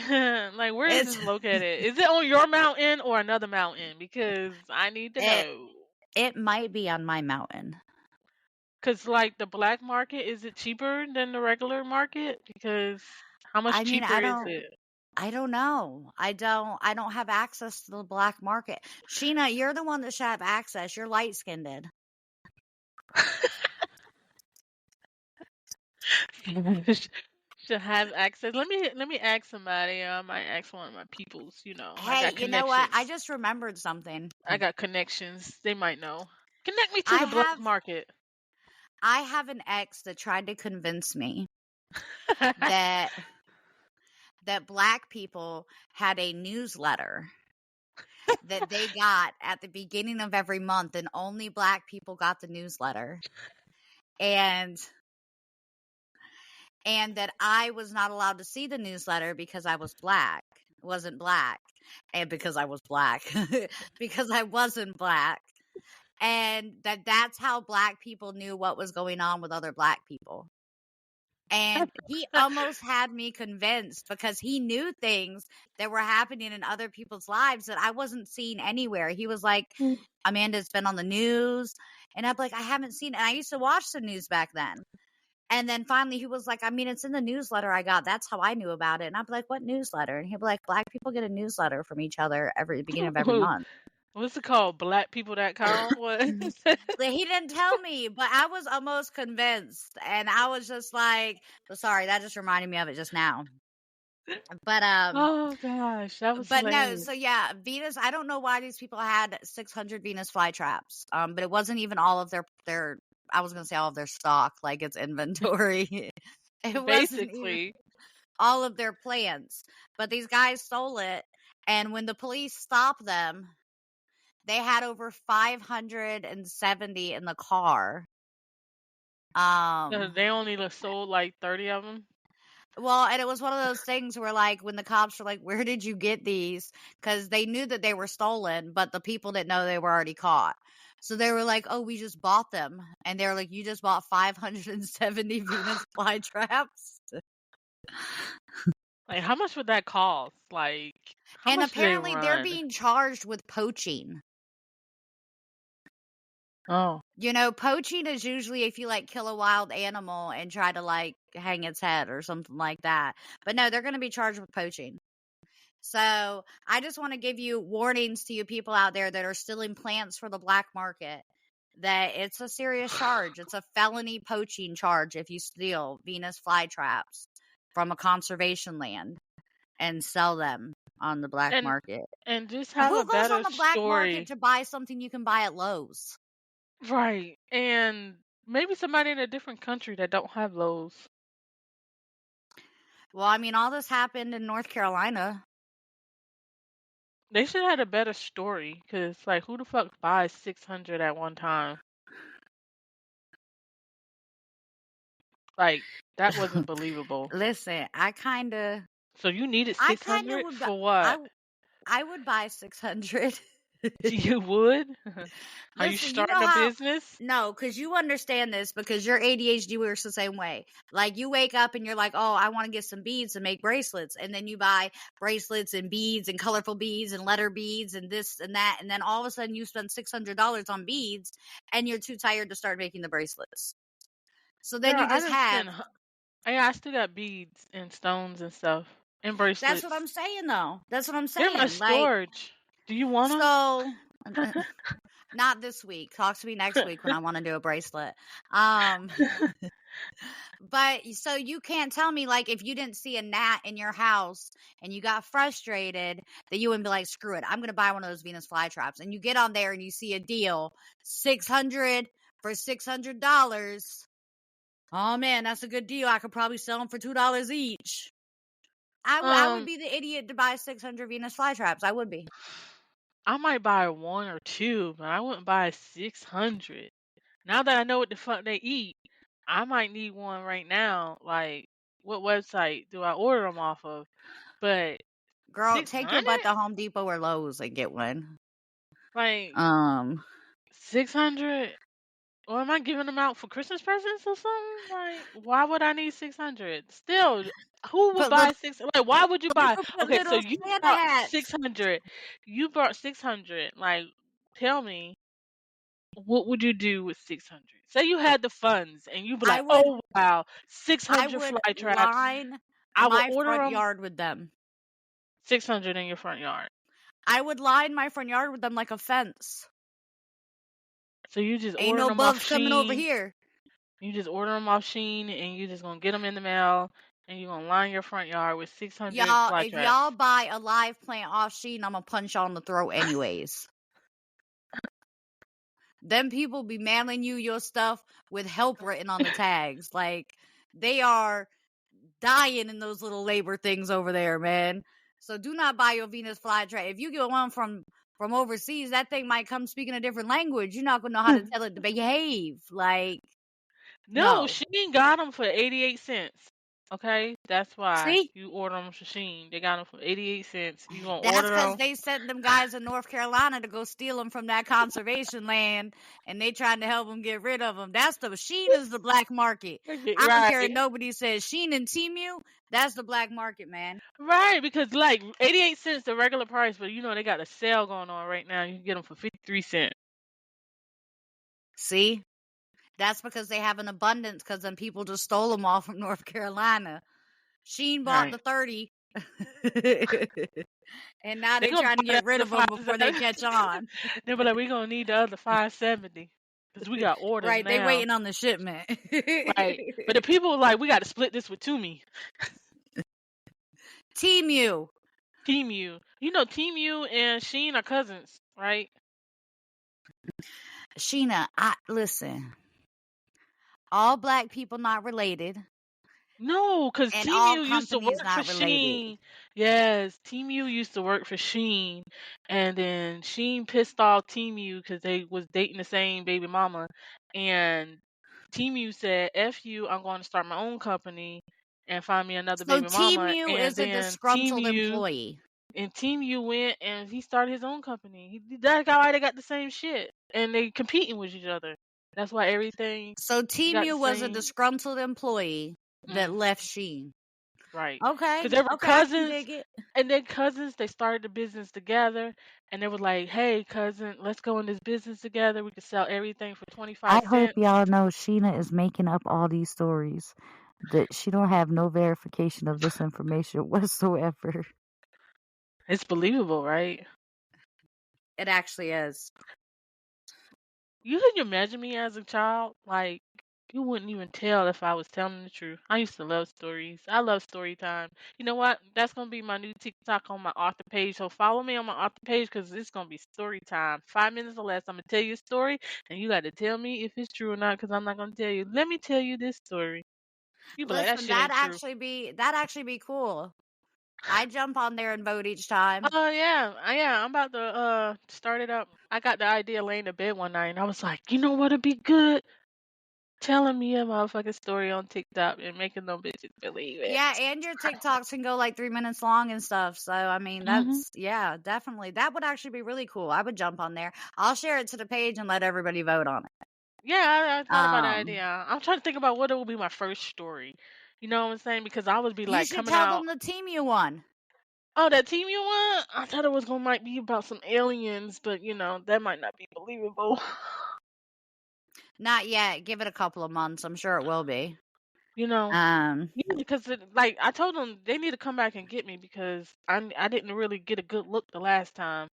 Like, where is It's this located? Is it on your mountain or another mountain? Because I need to it know. it might be on my mountain. Because, like, the black market, is it cheaper than the regular market? Because how much I mean, cheaper is it? I don't know. I don't have access to the black market. Sheena, you're the one that should have access. You're light skinned. Should have access. Let me ask somebody. I might ask one of my peoples. I Hey, got you know what? I connections. just remembered something. I got connections. They might know. Connect me to I the black have market. I have an ex that tried to convince me that black people had a newsletter that they got at the beginning of every month, and only black people got the newsletter. And that I was not allowed to see the newsletter because I wasn't black, and because I was black, because I wasn't black, and that's how black people knew what was going on with other black people. And he almost had me convinced, because he knew things that were happening in other people's lives that I wasn't seeing anywhere. He was like, Amanda, it's been on the news. And I'd be like, I haven't seen it. And I used to watch the news back then. And then finally he was like, I mean, it's in the newsletter I got. That's how I knew about it. And I'd be like, what newsletter? And he'd be like, black people get a newsletter from each other beginning of every month. What's it called? Blackpeople.com? What? He didn't tell me, but I was almost convinced. And I was just like, sorry, that just reminded me of it just now. But Oh gosh, that was no, hilarious. so yeah, Venus, I don't know why these people had 600 Venus flytraps. But it wasn't even all of their I was going to say all of their stock, like its inventory. It wasn't even Basically, all of their plants. But these guys stole it, and when the police stopped them, they had over 570 in the car. they only sold like 30 of them. Well, and it was one of those things where, like, when the cops were like, where did you get these? Because they knew that they were stolen, but the people didn't know they were already caught. So they were like, oh, we just bought them. And they were like, you just bought 570 Venus flytraps? Like, how much would that cost? Like, how And much do they apparently they're run? being charged with poaching. Oh. Poaching is usually if you like kill a wild animal and try to like hang its head or something like that. But no, they're going to be charged with poaching. So I just want to give you warnings to you people out there that are stealing plants for the black market, that it's a serious charge. It's a felony poaching charge if you steal Venus flytraps from a conservation land and sell them on the black And market. and just have Who a goes on better the black market story. to buy something you can buy at Lowe's? Right. And maybe somebody in a different country that don't have Lowe's. Well, I mean, all this happened in North Carolina. They should have had a better story, because, like, who the fuck buys 600 at one time? Like, that wasn't believable. Listen, I kind of So you needed I kind of 600 would for I what? I would buy 600. You would? Are you Listen, you starting know a how business? no, because you understand this because your ADHD works the same way. Like you wake up and you're like, oh, I want to get some beads and make bracelets. And then you buy bracelets and beads and colorful beads and letter beads and this and that. And then all of a sudden you spend $600 on beads and you're too tired to start making the bracelets. So then Girl, you I just done have, spent. I still got beads and stones and stuff and that's what bracelets. I'm saying though. That's what I'm They're my saying. Like, storage. Do you want them? so not this week. Talk to me next week when I want to do a bracelet. But so you can't tell me, like, if you didn't see a gnat in your house and you got frustrated, that you wouldn't be like, screw it, I'm going to buy one of those Venus flytraps. And you get on there and you see a deal, 600 for $600. Oh man, that's a good deal. I could probably sell them for $2 each. I would be the idiot to buy 600 Venus flytraps. I would be. I might buy one or two, but I wouldn't buy 600. Now that I know what the fuck they eat, I might need one right now. Like, what website do I order them off of? But Girl, take your 600? butt to Home Depot or Lowe's and get one. Like, 600? Or am I giving them out for Christmas presents or something? Like, why would I need 600? Still, who would put buy little 600? Like, why would you buy? put Okay, so little you Santa bought hats. 600. You bought 600. Like, tell me, what would you do with 600? Say you had the funds and you be like, oh wow, I 600 would fly traps. line I will my order front them. yard with them. 600 in your front yard. I would line my front yard with them like a fence. So you just Ain't order no them off bugs coming over Shein. here. You just order them off Shein and you just gonna get them in the mail and you're gonna line your front yard with 600 Y'all, fly if traps. y'all buy a live plant off Shein, I'm gonna punch y'all in the throat anyways. Them people be mailing you your stuff with help written on the tags. Like, they are dying in those little labor things over there, man. So do not buy your Venus flytrap. If you get one from overseas, that thing might come speaking a different language. You're not gonna know how to tell it to behave. Like, No, no. Shein got them for 88 cents. Okay, that's why See? you order them from Shein. They got them for 88 cents. You gonna That's order because them? they sent them guys in North Carolina to go steal them from that conservation land, and they trying to help them get rid of them. That's the Shein is the black market. I don't care if Right, nobody says Shein and Temu. That's the black market, man. right. Because like 88 cents the regular price, but you know they got a sale going on right now. You can get them for 53 cents. See? That's because they have an abundance because then people just stole them all from North Carolina. Shein bought Right. the 30. And now They they're gonna trying to buy get the rid other of them five. before they catch on. They be like, we gonna need the other 570 because we got orders Right, they now. waiting on the shipment. Right, but the people like, we got to split this with Tumi. Temu. Temu. You know, Temu and Shein are cousins, right? Sheena, listen. All black people not related. No, because And all Temu used to companies work for not related. Shein. Yes, Temu used to work for Shein, and then Shein pissed off Temu because they was dating the same baby mama, and Temu said, "F you, I'm going to start my own company and find me another So baby mama." Temu And is a then disgruntled employee. Temu went and he started his own company. That guy, they got the same shit, and they competing with each other. That's why everything So got the Temu was a same. disgruntled employee that left Shein. Right. Okay. Because they were Okay, I can cousins, dig it. and then cousins, they started the business together, and they were like, hey, cousin, let's go in this business together. We could sell everything for 25 I hope cents. y'all know Sheena is making up all these stories. That she don't have no verification of this information whatsoever. It's believable, right? It actually is. You can imagine me as a child, like, you wouldn't even tell if I was telling the truth. I used to love stories. I love story time. You know what? That's going to be my new TikTok on my author page. So follow me on my author page because it's going to be story time. 5 minutes or less. I'm going to tell you a story and you got to tell me if it's true or not because I'm not going to tell you. Let me tell you this story. You be like, that Listen, shit ain't true. that'd actually be cool. I jump on there and vote each time. Oh, yeah. Yeah. I'm about to start it up. I got the idea laying in bed one night and I was like, you know what'd be good? Telling me a motherfucking story on TikTok and making them bitches believe it. Yeah, and your TikToks can go like 3 minutes long and stuff. So I mean, that's yeah, definitely. That would actually be really cool. I would jump on there. I'll share it to the page and let everybody vote on it. Yeah, I thought about the Um, idea. I'm trying to think about what it would be my first story. You know what I'm saying? Because I would be you like should coming tell out. them the team you won. Oh, that team you want? I thought it was gonna might be about some aliens, but you know that might not be believable. Not yet. Give it a couple of months. I'm sure it will be. You know, Um, yeah, because like I told them they need to come back and get me because I didn't really get a good look the last time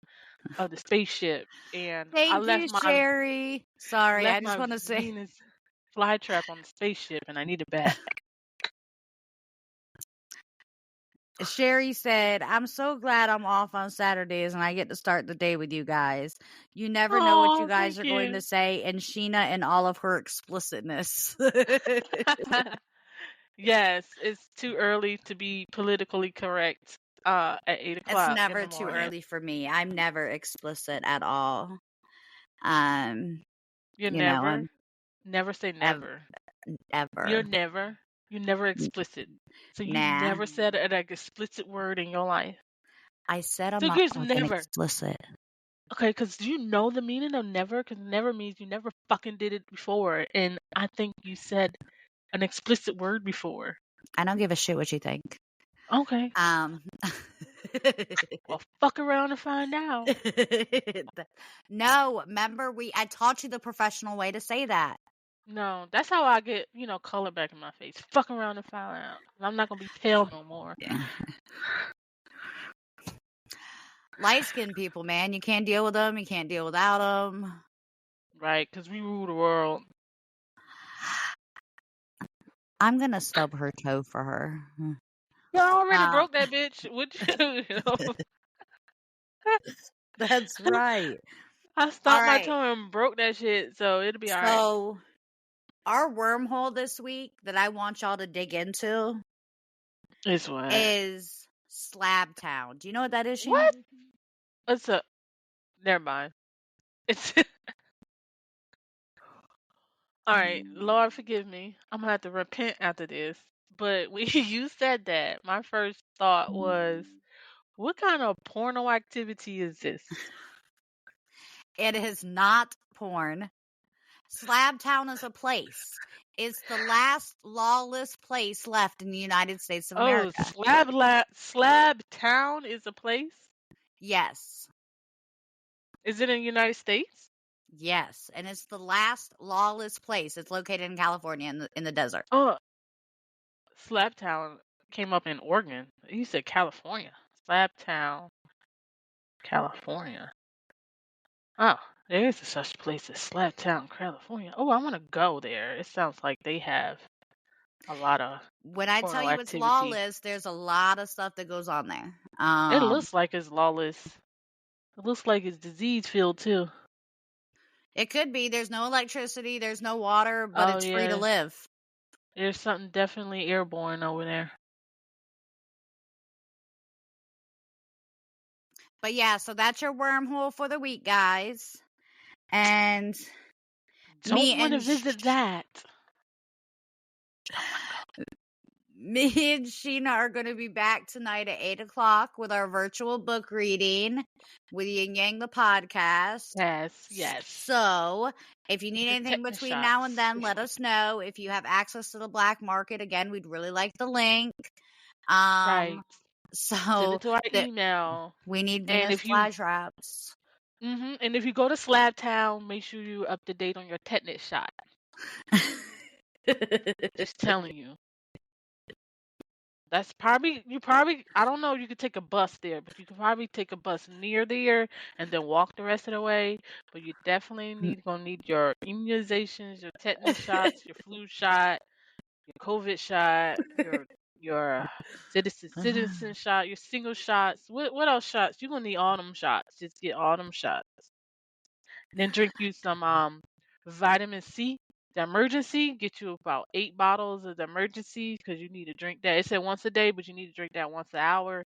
of the spaceship, and I thank you, Sherry. Sorry, I left just my want to say Venus flytrap on the spaceship, and I need it back. Sherry said, I'm so glad I'm off on Saturdays and I get to start the day with you guys. You never know what you Oh, guys thank are going you. to say, and Sheena and all of her explicitness. Yes, it's too early to be politically correct at 8 It's o'clock in never the too morning. early for me. I'm never explicit at all. You're You know, never, never say never. You're ever. never explicit. So you've Nah. never said an explicit word in your life. I said I'm So not here's fucking never. explicit. Okay, because do you know the meaning of never? Because never means you never fucking did it before. And I think you said an explicit word before. I don't give a shit what you think. Okay. Well, fuck around and find out. No, remember I taught you the professional way to say that. No, that's how I get, color back in my face. Fuck around and find out. I'm not gonna be pale no more. Yeah. Light-skinned people, man, you can't deal with them. You can't deal without them. Right, because we rule the world. I'm gonna stub her toe for her. You already broke that bitch. Would you? That's right. I stomped my toe and broke that shit, so it'll be alright. So, our wormhole this week that I want y'all to dig into It's what? is Slab Town. Do you know what that is, Sheena? What? What's up? Never mind. It's alright. Lord forgive me. I'm gonna have to repent after this. But when you said that, my first thought was, what kind of porno activity is this? It is not porn. Slab Town is a place. It's the last lawless place left in the United States of America. Slab Town is a place? Yes. Is it in the United States? Yes, and it's the last lawless place. It's located in California in the desert. Oh, Slab Town came up in Oregon. You said California. Slab Town, California. Oh, there is a such place as Slab Town, California. Oh, I want to go there. It sounds like they have a lot of When I porno tell you activity. it's lawless, there's a lot of stuff that goes on there. It looks like it's lawless. It looks like it's disease filled too. It could be. There's no electricity, there's no water, but it's free to live. There's something definitely airborne over there. But yeah, so that's your wormhole for the week, guys. And Don't want to visit that. Me and Sheena are going to be back tonight at 8 o'clock with our virtual book reading with Yin Yang the podcast. Yes. So, if you need anything between now and then, let us know. If you have access to the black market, again, we'd really like the link. Right. Send So it to our that email. we need And Venus if you flytraps. and if you go to Slab Town, make sure you're up to date on your tetanus shot. Just telling you. That's probably I don't know, you could take a bus there, but you could probably take a bus near there and then walk the rest of the way. But you definitely gonna need your immunizations, your tetanus shots, your flu shot, your COVID shot, your citizen shot, your single shots. What else shots? You're gonna need all them shots. Just get all them shots. And then drink you some vitamin C. The emergency, get you about 8 bottles of the emergency because you need to drink that. It said once a day, but you need to drink that once an hour.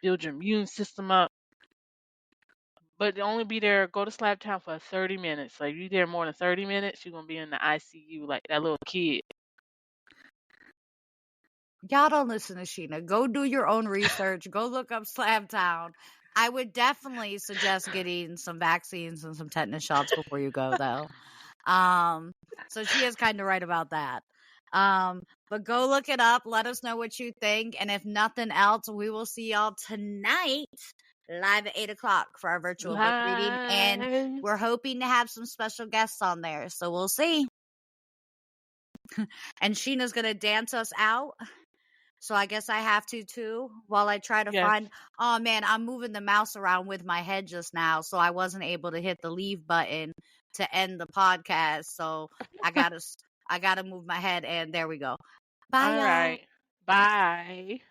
Build your immune system up. But only be there, go to Slab Town for 30 minutes. Like, if you're there more than 30 minutes, you're going to be in the ICU like that little kid. Y'all don't listen to Sheena. Go do your own research. Go look up Slab Town. I would definitely suggest getting some vaccines and some tetanus shots before you go, though. So she is kind of right about that. But go look it up. Let us know what you think. And if nothing else, we will see y'all tonight live at 8 o'clock for our virtual book reading. And Live. we're hoping to have some special guests on there. So we'll see. And Sheena's going to dance us out. So I guess I have to too while I try to Yes. find. Oh man, I'm moving the mouse around with my head just now, so I wasn't able to hit the leave button to end the podcast. So I gotta move my head, and there we go. Bye, All y'all. right. Bye.